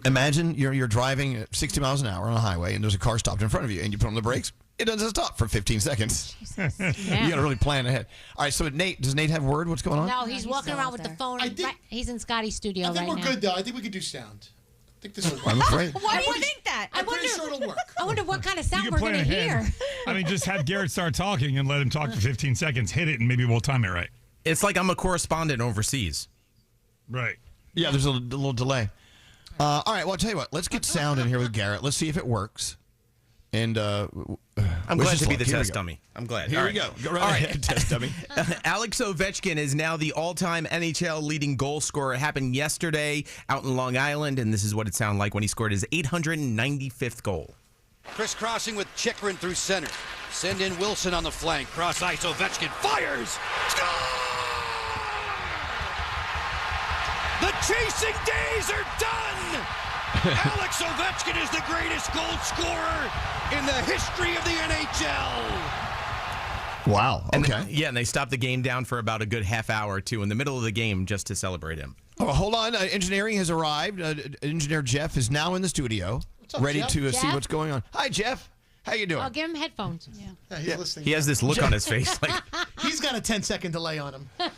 Imagine you're driving at 60 miles an hour on a highway and there's a car stopped in front of you and you put on the brakes. It doesn't stop for 15 seconds. You got to really plan ahead. All right, so Nate, does Nate have word? What's going on? No, he's walking around with the phone. He's in Scotty's studio right now. I think we're good, though. I think we could do sound. I think this will work. I'm afraid. Why do you think that? I'm pretty sure it'll work. I wonder what kind of You sound can we're plan going to ahead. hear. I mean, just have Garrett start talking and let him talk for 15 seconds. Hit it, and maybe we'll time it right. It's like I'm a correspondent overseas. Right. Yeah, there's a little delay. All right, well, I'll tell you what. Let's get sound in here with Garrett. Let's see if it works. And I'm glad to be the test dummy. I'm glad. Here All we go. Go right ahead, test dummy. Alex Ovechkin is now the all-time NHL leading goal scorer. It happened yesterday out in Long Island, and this is what it sounded like when he scored his 895th goal. Crisscrossing with Chikrin through center. Send in Wilson on the flank. Cross ice. Ovechkin fires. The chasing days are done. Alex Ovechkin is the greatest goal scorer in the history of the NHL. Wow. Okay. And they stopped the game down for about a good half hour or two in the middle of the game just to celebrate him. Oh, hold on. Engineering has arrived. Engineer Jeff is now in the studio, ready Jeff? to see Jeff? what's going on. Hi, Jeff. How you doing? I'll give him headphones. Yeah, he's listening. He has this look on his face. Like He's got a 10-second delay on him. Yeah.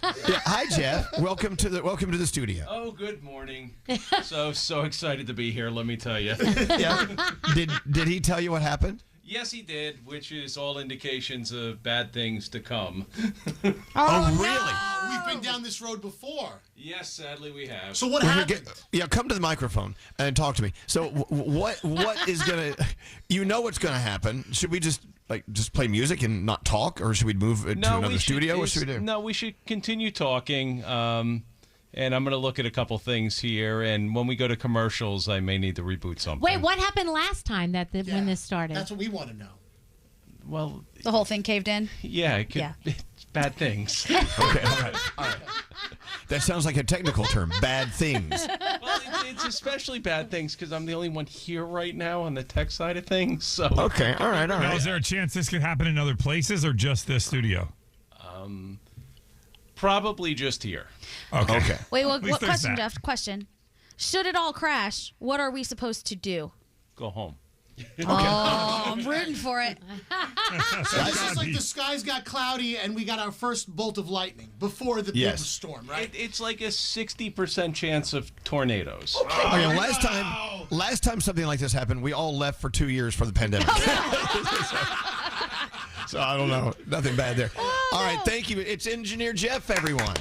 Hi, Jeff. Welcome to the studio. Oh, good morning. So excited to be here, let me tell you. Yeah. Did he tell you what happened? Yes, he did, which is all indications of bad things to come. Oh, really? We've been down this road before. Yes, sadly we have. So what We're gonna happened? come to the microphone and talk to me. So what is gonna? You know what's gonna happen? Should we just play music and not talk, or should we move to another studio? What should we do? No, we should continue talking. And I'm going to look at a couple things here. And when we go to commercials, I may need to reboot something. Wait, what happened last time when this started? That's what we want to know. Well, The whole thing caved in? yeah, it could. It's bad things. Okay, all right. That sounds like a technical term. Bad things. Well, it's especially bad things because I'm the only one here right now on the tech side of things. So Okay, all right. Now, is there a chance this could happen in other places or just this studio? Probably just here. Okay. Wait, At least what there's question, that. Jeff? Question. Should it all crash, what are we supposed to do? Go home. Oh, I'm rooting for it. So this is like the skies got cloudy and we got our first bolt of lightning before the big storm, right? It's like a 60% chance of tornadoes. Okay, last time something like this happened, we all left for 2 years for the pandemic. So I don't know. Nothing bad there. All right, thank you. It's Engineer Jeff, everyone.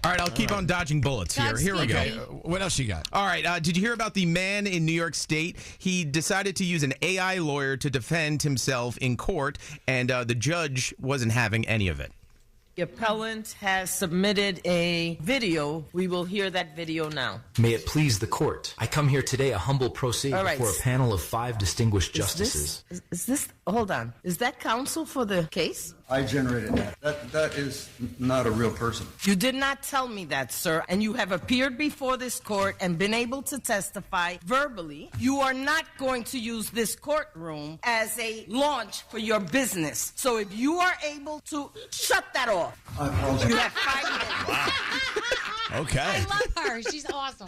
All right, I'll keep on dodging bullets here. Here we go. What else you got? All right, did you hear about the man in New York State? He decided to use an AI lawyer to defend himself in court, and the judge wasn't having any of it. The appellant has submitted a video. We will hear that video now. May it please the court. I come here today a humble pro se All right. before a panel of 5 distinguished justices. Is this, hold on. Is that counsel for the case? I generated that. That is not a real person. You did not tell me that, sir, and you have appeared before this court and been able to testify verbally. You are not going to use this courtroom as a launch for your business. So if you are able to shut that off, I apologize. you have 5 minutes. Okay. I love her. She's awesome.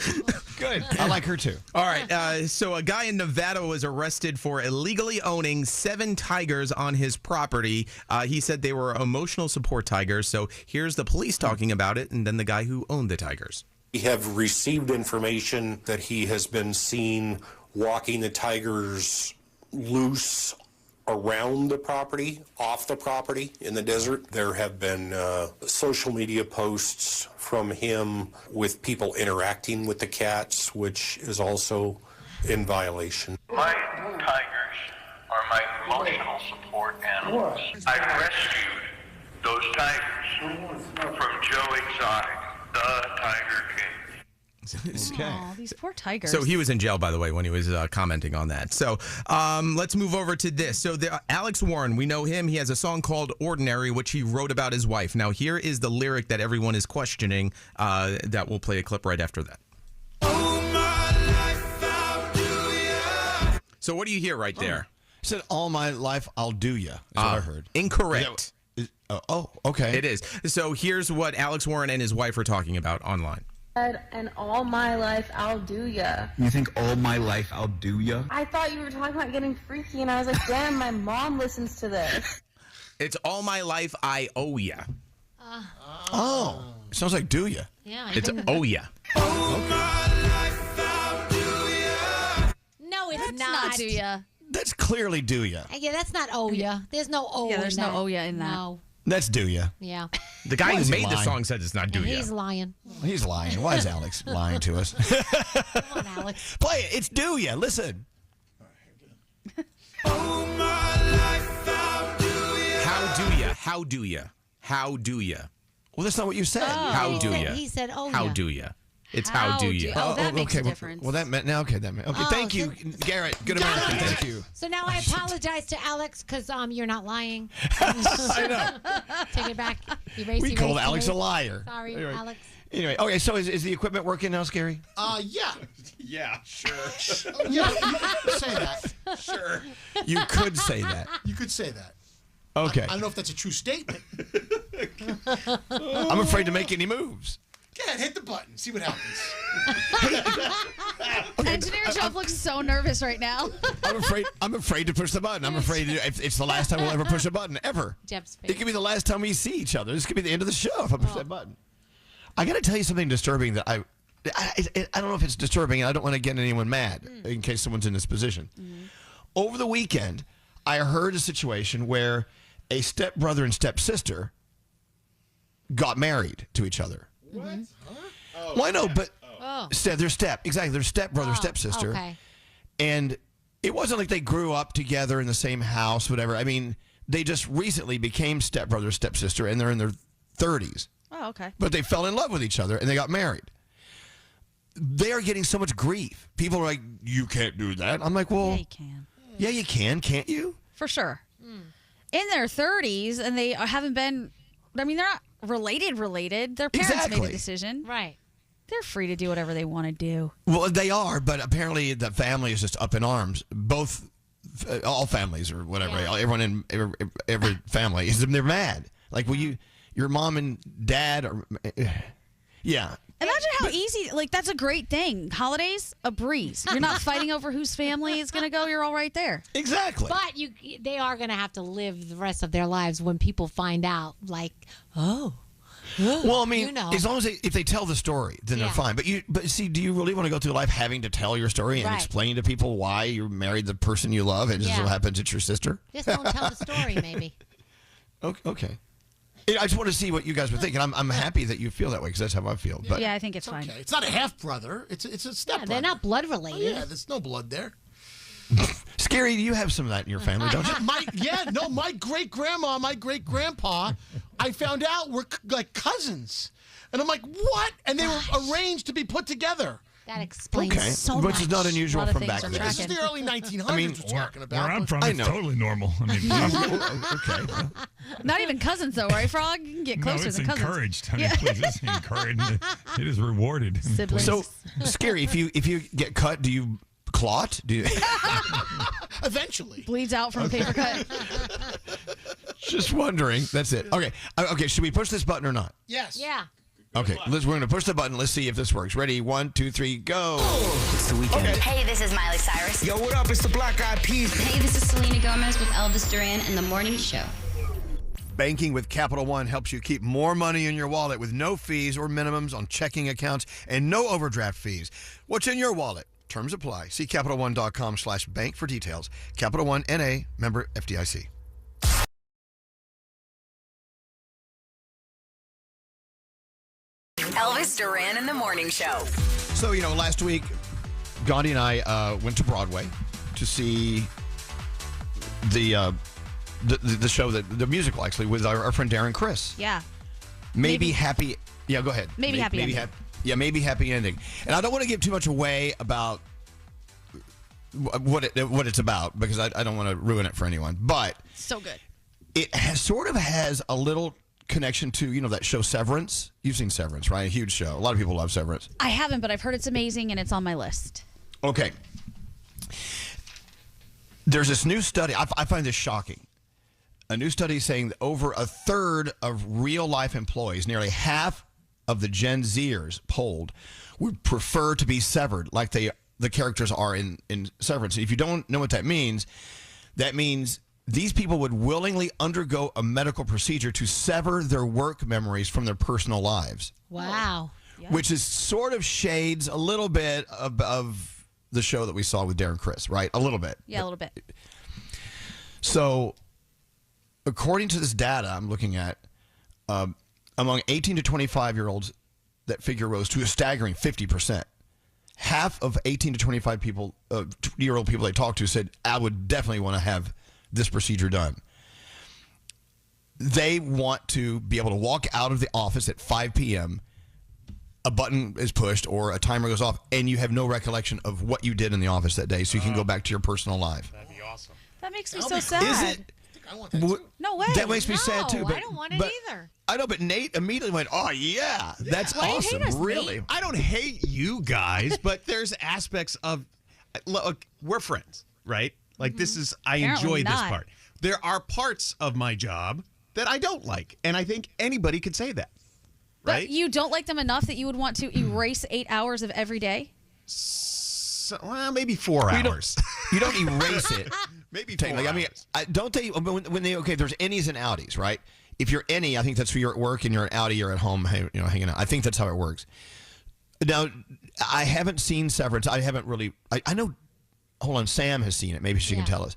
Good. I like her too. All right, so a guy in Nevada was arrested for illegally owning 7 tigers on his property. He said they were emotional support tigers. So here's the police talking about it, and then the guy who owned the tigers. We have received information that he has been seen walking the tigers loose around the property, off the property in the desert. There have been social media posts from him with people interacting with the cats, which is also in violation. My tigers are my emotional support animals. I rescued those tigers from Joe Exotic, the Tiger King. Okay. Aw, these poor tigers. So he was in jail, by the way, when he was commenting on that. So let's move over to this. So Alex Warren, we know him. He has a song called Ordinary, which he wrote about his wife. Now, here is the lyric that everyone is questioning that we'll play a clip right after that. Oh, my life, how do you So what do you hear right there? It said, all my life I'll do ya. That's what I heard. Incorrect. Okay. It is. So here's what Alex Warren and his wife are talking about online. And all my life I'll do ya. You think all my life I'll do ya? I thought you were talking about getting freaky, and I was like, damn, my mom listens to this. It's all my life I owe ya. It sounds like do ya. Yeah. It's oh ya. No, it's That's not do ya. That's clearly do ya. Yeah, that's not oh ya. There's no oh. Yeah, there's in no that. oh ya in that. No. That's do ya. Yeah. The guy Why who is he made the lying? song said it's not do And ya. he's lying. He's lying. Why is Alex lying to us? Come on, Alex. Play it. It's do ya. Listen. How do ya? How do ya? How do ya? Well, that's not what you said. How do ya? He said oh How ya. do ya? It's how do ya? Oh, that makes a okay. difference. Well, that meant now. Okay, that meant. Okay, thank you, Garrett. Good American. Thank you. So now I apologize to Alex because you're not lying. I know. Take it back. Erase, We erase, called Alex a erase. liar. Sorry, Anyway. Alex. Anyway, okay. So is the equipment working now, Scary? Yeah. Yeah, sure. Yeah, you could say that. Sure. You could say that. You could say that. Okay. I don't know if that's a true statement. I'm afraid to make any moves. Go ahead, hit the button. See what happens. Engineer Jeff looks so nervous right now. I'm afraid to push the button. I'm afraid it's the last time we'll ever push a button ever. Jeff's face. It could be the last time we see each other. This could be the end of the show if I push that button. I got to tell you something disturbing that I don't know if it's disturbing, and I don't want to get anyone mad in case someone's in this position. Over the weekend, I heard a situation where a stepbrother and stepsister got married to each other. What? Huh? Well, I know, but they're stepbrother, stepsister. Okay. And it wasn't like they grew up together in the same house, whatever. I mean, they just recently became stepbrother, stepsister, and they're in their 30s. Oh, okay. But they fell in love with each other, and they got married. They are getting so much grief. People are like, you can't do that. I'm like, well, Yeah, you can. Yeah, you can, can't you? For sure. In their 30s, and they haven't been, I mean, they're not related. Their parents made the decision. Right. They're free to do whatever they want to do. Well, they are, but apparently the family is just up in arms. All families or whatever, everyone in every family, they're mad. Like, your mom and dad are, yeah. Imagine how easy, that's a great thing. Holidays, a breeze. You're not fighting over whose family is going to go. You're all right there. Exactly. But they are going to have to live the rest of their lives when people find out, well, I mean, you know. as long as if they tell the story, then they're fine. But see, do you really want to go through life having to tell your story and explain to people why you married the person you love, and it just so happens it's your sister? Just don't tell the story, maybe. Okay. I just want to see what you guys were thinking. I'm happy that you feel that way because that's how I feel. But yeah, I think it's fine. Okay. It's not a half brother. It's a step. Yeah, they're not blood related. Yeah, there's no blood there. Scary, you have some of that in your family, don't you? My great grandma, my great grandpa, I found out were like cousins, and I'm like, what? And they were arranged to be put together. That explains so much. Which is not unusual from back then. This is the early 1900s we're talking about. Where I'm from, it's totally normal. I mean, okay. Not even cousins, though, right, Frog? You can get closer it's than cousins. encouraged. I mean, please, it's encouraged. It is rewarded. Siblings. So, Scary, if you get cut, do you clot? Do you? Eventually. Bleeds out from a paper cut. Just wondering. That's it. Okay. Okay. Should we push this button or not? Yes. Yeah. Okay. We're going to push the button. Let's see if this works. Ready? 1, 2, 3, go. It's the weekend. Hey, this is Miley Cyrus. Yo, what up? It's the Black Eyed Peas. Hey, this is Selena Gomez with Elvis Duran and The Morning Show. Banking with Capital One helps you keep more money in your wallet with no fees or minimums on checking accounts and no overdraft fees. What's in your wallet? Terms apply. See CapitalOne.com/bank for details. Capital One N.A. member FDIC. Elvis Duran in the Morning Show. So, last week, Gandhi and I went to Broadway to see the show, the musical, actually, with our friend Darren Criss. Yeah. Maybe happy. Yeah, go ahead. Maybe happy ending. Maybe happy ending. And I don't want to give too much away about what it's about because I don't want to ruin it for anyone. But so good. It sort of has a little connection to that show Severance. You've seen Severance, right? A huge show. A lot of people love Severance. I haven't, but I've heard it's amazing and it's on my list. Okay. There's this new study. I find this shocking. A new study saying that over a third of real-life employees, nearly half of the Gen Zers polled, would prefer to be severed like the characters are in Severance. If you don't know what that means these people would willingly undergo a medical procedure to sever their work memories from their personal lives. Wow. Which is sort of shades a little bit of the show that we saw with Darren Criss, right? A little bit. Yeah, a little bit. So, according to this data I'm looking at, among 18 to 25-year-olds, that figure rose to a staggering 50%. Half of 18 to 25-year-old people they talked to said, I would definitely want to have this procedure done. They want to be able to walk out of the office at 5 p.m., a button is pushed or a timer goes off, and you have no recollection of what you did in the office that day, so you can go back to your personal life. That'd be awesome. That makes me so sad. Is it? I want that too. No way. That makes me sad too. But I don't want it either. I know, but Nate immediately went, "Oh yeah, that's Why do you awesome, hate us, really." Nate? I don't hate you guys, but there's aspects of look, we're friends, right? Like this is I Apparently enjoy this not. part. There are parts of my job that I don't like, and I think anybody could say that. Right? But you don't like them enough that you would want to erase 8 hours of every day? So, well, maybe 4 hours. You don't erase it. Maybe 4 Technically, I mean, don't they? When they there's innies and outies, right? If you're innie, I think that's where you're at work, and you're an outie, you're at home, hanging out. I think that's how it works. Now, I haven't seen Severance. I haven't really. I know. Hold on, Sam has seen it. Maybe she can tell us.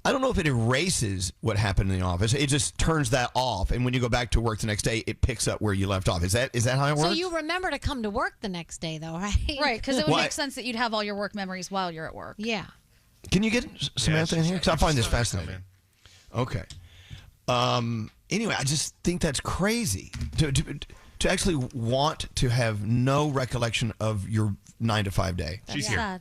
I don't know if it erases what happened in the office. It just turns that off, and when you go back to work the next day, it picks up where you left off. Is that how it works? So you remember to come to work the next day, though, right? Right, because it would make sense that you'd have all your work memories while you're at work. Yeah. Can you get Samantha in here? Because I find this fascinating. Okay. Anyway, I just think that's crazy to actually want to have no recollection of your 9 to 5 day. She's here. Sad.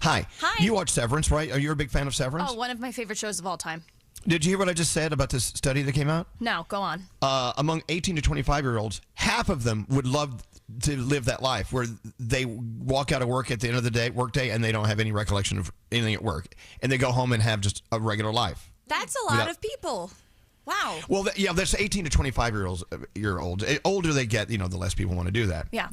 Hi. Hi. You watch Severance, right? Are you a big fan of Severance? Oh, one of my favorite shows of all time. Did you hear what I just said about this study that came out? No, go on. Among 18 to 25-year-olds, half of them would love to live that life where they walk out of work at the end of the workday, and they don't have any recollection of anything at work. And they go home and have just a regular life. That's a lot of people. Wow. Well, that's 18 to 25-year-olds. Older they get, the less people want to do that. Yeah.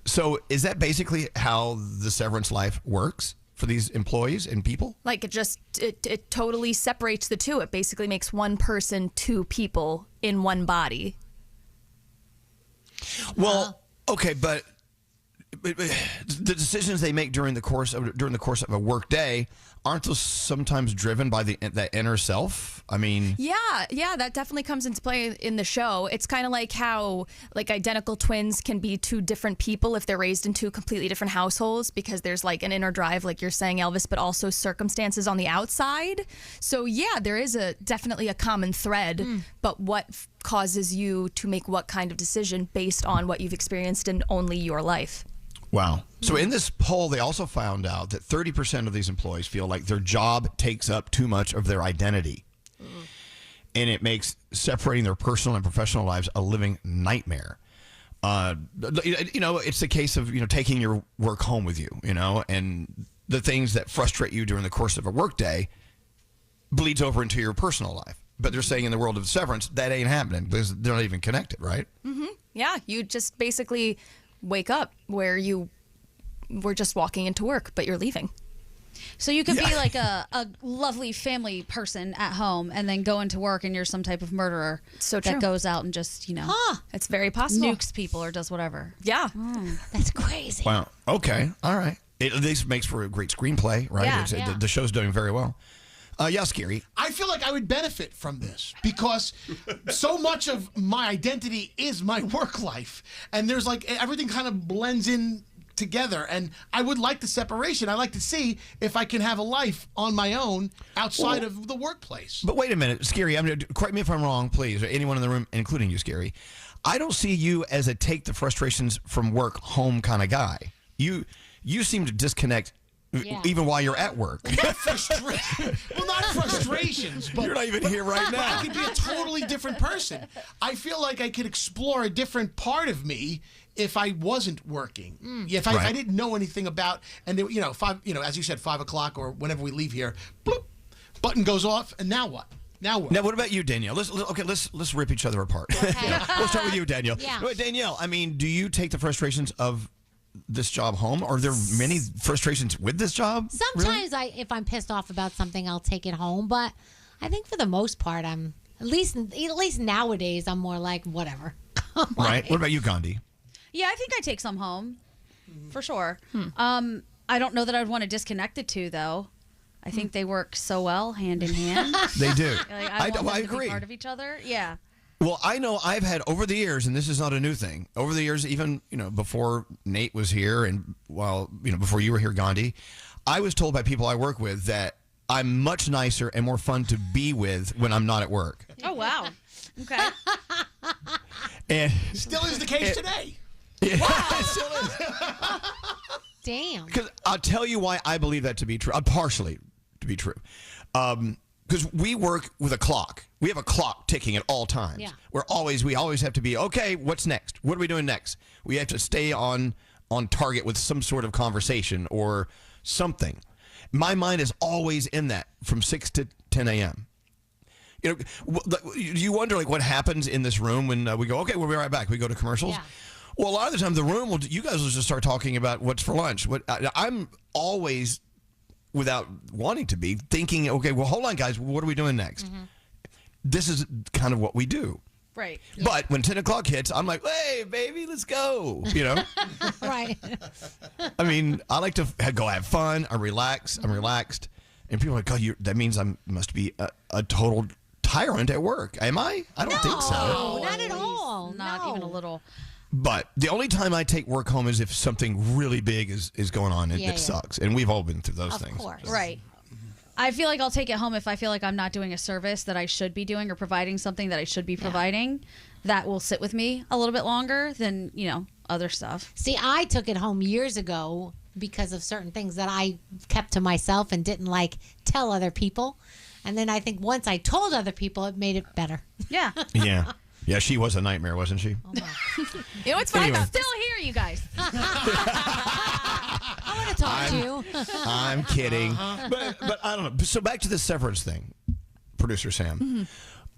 So is that basically how the Severance life works for these employees and people? Like it totally separates the two. It basically makes one person two people in one body. Well, okay, but the decisions they make during the course of a work day, aren't those sometimes driven by that inner self? I mean, yeah, that definitely comes into play in the show. It's kind of like how identical twins can be two different people if they're raised in two completely different households, because there's an inner drive, like you're saying, Elvis, but also circumstances on the outside. So yeah, there is definitely a common thread, but what causes you to make what kind of decision based on what you've experienced in only your life? Wow. So in this poll, they also found out that 30% of these employees feel like their job takes up too much of their identity. And it makes separating their personal and professional lives a living nightmare. It's the case of, taking your work home with you, and the things that frustrate you during the course of a workday bleeds over into your personal life. But they're saying in the world of Severance, that ain't happening because they're not even connected, right? Mm-hmm. Yeah, you just basically wake up where you were just walking into work, but you're leaving. So you could be like a lovely family person at home and then go into work and you're some type of murderer that goes out and just, it's very possible. Nukes people or does whatever. Yeah. That's crazy. Wow. Okay. All right. It at least makes for a great screenplay, right? Yeah. The show's doing very well. Yeah, Scary. I feel like I would benefit from this because so much of my identity is my work life. And there's everything kind of blends in together. And I would like the separation. I like to see if I can have a life on my own outside of the workplace. But wait a minute, Scary. Correct me if I'm wrong, please, or anyone in the room, including you, Scary. I don't see you as a take the frustrations from work home kind of guy. You seem to disconnect even while you're at work. Not frustrations, but you're not even here right now. I could be a totally different person. I feel like I could explore a different part of me if I wasn't working. If I didn't know anything about, and as you said, 5 o'clock or whenever we leave here, bloop, button goes off, and now what? Now what? Now, what about you, Danielle? Let's rip each other apart. Okay. We'll start with you, Danielle. Yeah. Wait, Danielle, I mean, do you take the frustrations of this job home? Are there many frustrations with this job? Sometimes if I'm pissed off about something, I'll take it home. But I think for the most part, I'm at least nowadays, I'm more like whatever. Right. What about you, Gandhi? Yeah, I think I take some home, for sure. I don't know that I'd want to disconnect the two, though. I think they work so well hand in hand. They do. Like, I want them to agree. be part of each other. Yeah. Well, I know I've had over the years, and this is not a new thing. Over the years, even before Nate was here, and before you were here, Gandhi, I was told by people I work with that I'm much nicer and more fun to be with when I'm not at work. Oh wow. Okay. And still is the case today. Yeah, it still is. Damn. Because I'll tell you why I believe that to be true. Partially to be true. Because we work with a clock. We have a clock ticking at all times. Yeah. We always have to be, okay, what's next? What are we doing next? We have to stay on target with some sort of conversation or something. My mind is always in that from 6 to 10 a.m. You wonder what happens in this room when we go, okay, we'll be right back. We go to commercials. Yeah. Well, a lot of the time the room you guys will just start talking about what's for lunch. I'm always, without wanting to be, thinking, okay, well, hold on, guys. What are we doing next? Mm-hmm. This is kind of what we do. Right. But when 10 o'clock hits, I'm like, hey, baby, let's go. Right. I mean, I like to go have fun. I'm relaxed. And people are like, oh, that means I must be a total tyrant at work. Am I? I don't think so. No, not at all. Not even a little. But the only time I take work home is if something really big is going on and it sucks. And we've all been through those things. Of course. Right. I feel like I'll take it home if I feel like I'm not doing a service that I should be doing or providing something that I should be providing. That will sit with me a little bit longer than, other stuff. See, I took it home years ago because of certain things that I kept to myself and didn't tell other people. And then I think once I told other people, it made it better. Yeah. Yeah. Yeah, she was a nightmare, wasn't she? You know what's funny? Anyway. I'm still here, you guys. I want to talk to you. I'm kidding. But I don't know. So back to the Severance thing, producer Sam.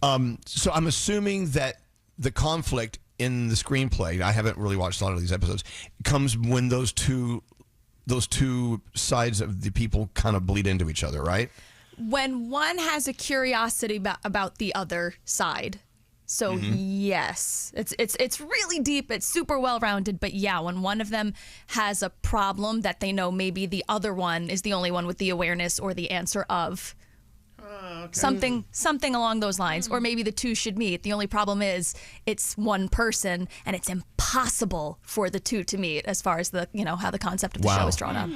Mm-hmm. So I'm assuming that the conflict in the screenplay, I haven't really watched a lot of these episodes, comes when those two sides of the people kind of bleed into each other, right? When one has a curiosity about the other side. So yes, it's really deep. It's super well-rounded. But yeah, when one of them has a problem that they know maybe the other one is the only one with the awareness or the answer of something along those lines, or maybe the two should meet. The only problem is it's one person, and it's impossible for the two to meet as far as the how the concept of the show is drawn up.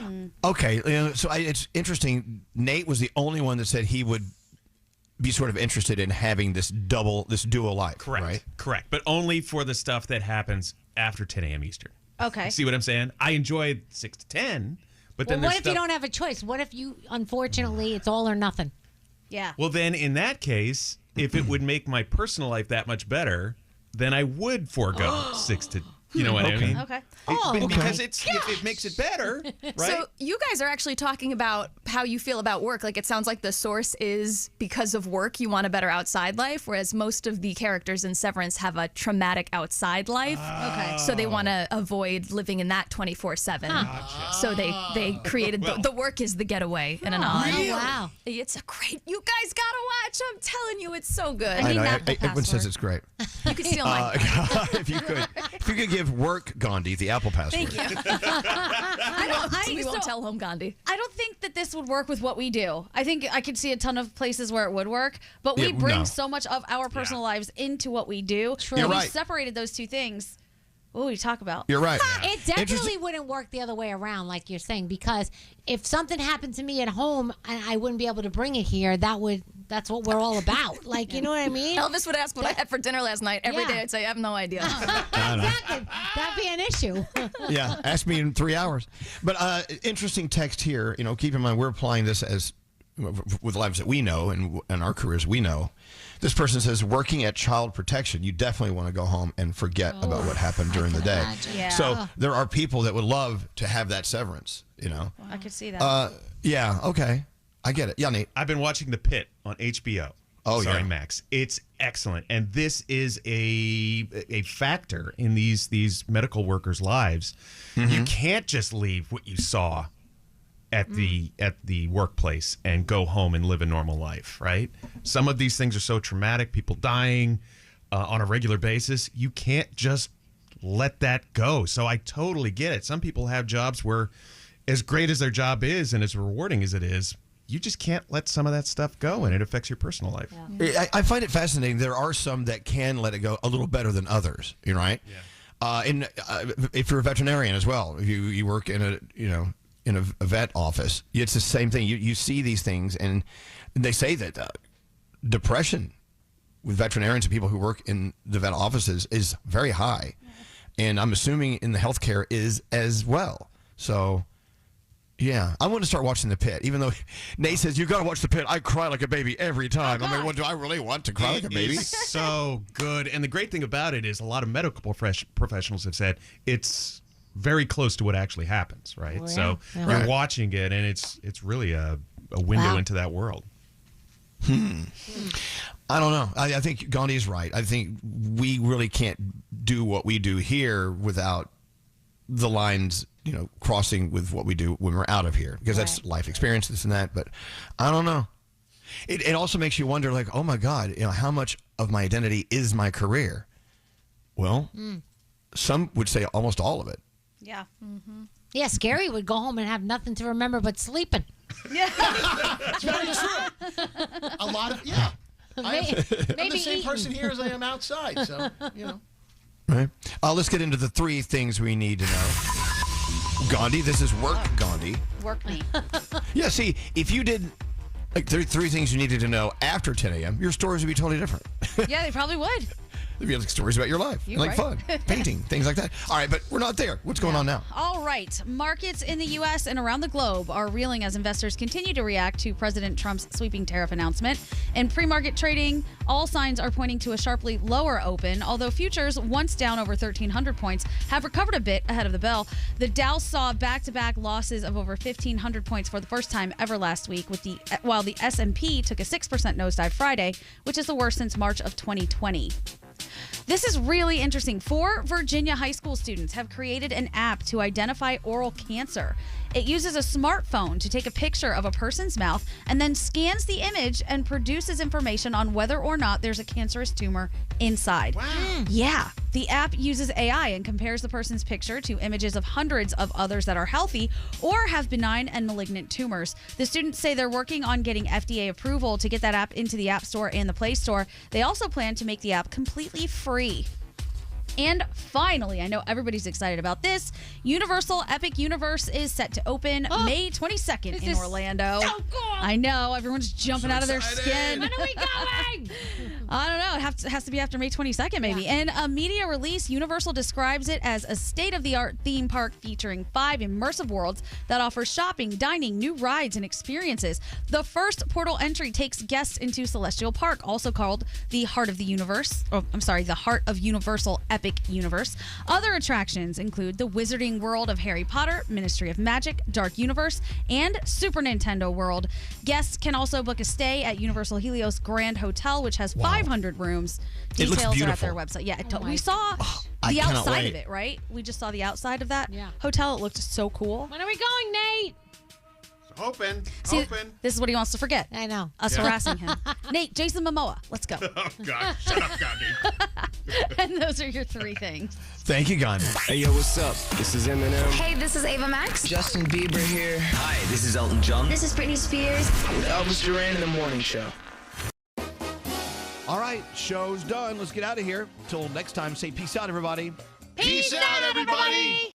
Okay, so it's interesting. Nate was the only one that said he would be sort of interested in having this duo life. Correct. Right? Correct. But only for the stuff that happens after 10 a.m. Eastern. Okay. See what I'm saying? I enjoy 6 to 10, but then what if you don't have a choice? What if you, unfortunately, it's all or nothing? Yeah. Well, then in that case, if it would make my personal life that much better, then I would forego 6 to. You know what I mean? Okay. Because it makes it better, right? So you guys are actually talking about how you feel about work. Like, it sounds like the source is because of work, you want a better outside life, whereas most of the characters in Severance have a traumatic outside life. Okay. So they want to avoid living in that 24/7. Gotcha. So they created the work is the getaway in an odd. Really? Wow. It's a great. You guys gotta watch. I'm telling you, it's so good. I know. Everyone says it's great. You could steal mine. If you could give work Gandhi the Apple password. Thank you. We won't tell home Gandhi. I don't think that this would work with what we do. I think I could see a ton of places where it would work, but we bring so much of our personal lives into what we do. True. You're We right. separated those two things. What we talk about? You're right. It definitely wouldn't work the other way around, like you're saying, because if something happened to me at home and I wouldn't be able to bring it here, that's what we're all about. Like, you know what I mean? Elvis would ask what I had for dinner last night. Every day I'd say, I have no idea. Exactly. That'd be an issue. Yeah, ask me in 3 hours. But interesting text here. Keep in mind we're applying this as with lives that we know and our careers we know. This person says, working at child protection, you definitely want to go home and forget about what happened during the day. Yeah. So there are people that would love to have that severance. I could see that. Yeah. Okay. I get it. Yeah, Nate. I've been watching The Pit on HBO. Oh, starring yeah. Max. It's excellent, and this is a factor in these medical workers' lives. Mm-hmm. You can't just leave what you saw at the workplace and go home and live a normal life, right? Some of these things are so traumatic, people dying on a regular basis. You can't just let that go. So I totally get it. Some people have jobs where, as great as their job is and as rewarding as it is, you just can't let some of that stuff go, and it affects your personal life. Yeah. I find it fascinating. There are some that can let it go a little better than others. You're right. Yeah. If you're a veterinarian as well, if you work in a vet office, it's the same thing. You see these things, and they say that depression with veterinarians and people who work in the vet offices is very high, and I'm assuming in the healthcare is as well. So. Yeah, I want to start watching The Pit, even though Nate says, you got to watch The Pit. I cry like a baby every time. I mean, what do I really want to cry like a baby? It's so good. And the great thing about it is a lot of medical professionals have said it's very close to what actually happens, right? Oh, yeah. So Yeah. you're watching it, and it's really a window into that world. I don't know. I think Gandhi is right. I think we really can't do what we do here without the lines, crossing with what we do when we're out of here, because that's life experience, this and that. But I don't know. It also makes you wonder, like, oh my God, how much of my identity is my career? Well, some would say almost all of it. Yeah. Mm-hmm. Yeah, Scary would go home and have nothing to remember but sleeping. Yeah. It's very true. A lot of, yeah. I'm the same person here as I am outside, so, Right. Let's get into the 3 things we need to know. Gandhi, this is work, Gandhi. Work me. Yeah, see, if you did like 3 things you needed to know after 10 a.m., your stories would be totally different. Yeah, they probably would. There'd be like stories about your life, You're like right. fun, painting, things like that. All right, but we're not there. What's going on now? All right. Markets in the U.S. and around the globe are reeling as investors continue to react to President Trump's sweeping tariff announcement. In pre-market trading, all signs are pointing to a sharply lower open, although futures, once down over 1,300 points, have recovered a bit ahead of the bell. The Dow saw back-to-back losses of over 1,500 points for the first time ever last week, while the S&P took a 6% nosedive Friday, which is the worst since March of 2020. This is really interesting. 4 Virginia high school students have created an app to identify oral cancer. It uses a smartphone to take a picture of a person's mouth and then scans the image and produces information on whether or not there's a cancerous tumor inside. Wow. Yeah. The app uses AI and compares the person's picture to images of hundreds of others that are healthy or have benign and malignant tumors. The students say they're working on getting FDA approval to get that app into the App Store and the Play Store. They also plan to make the app completely free. And finally, I know everybody's excited about this. Universal Epic Universe is set to open May 22nd in Orlando. So cool. I know. Everyone's jumping out of their skin. When are we going? I don't know. It has to be after May 22nd, maybe. Yeah. In a media release, Universal describes it as a state-of-the-art theme park featuring 5 immersive worlds that offer shopping, dining, new rides, and experiences. The first portal entry takes guests into Celestial Park, also called the Heart of the Universe. The Heart of Universal Epic Universe. Other attractions include the Wizarding World of Harry Potter, Ministry of Magic, Dark Universe, and Super Nintendo World. Guests can also book a stay at Universal Helios Grand Hotel, which has 500 rooms. It looks Details are at beautiful. their website. Yeah, we saw I the cannot outside wait. of it, right? We just saw the outside of that hotel. It looked so cool. When are we going, Nate? Open. See, this is what he wants to forget. I know. Us harassing him. Nate, Jason Momoa, let's go. Oh, God. Shut up, Gandhi. And those are your 3 things. Thank you, Gandhi. Hey, yo, what's up? This is Eminem. Hey, this is Ava Max. Justin Bieber here. Hi, this is Elton John. This is Britney Spears. Elvis Duran in the morning show. All right, show's done. Let's get out of here. Till next time, say peace out, everybody. Peace out, everybody.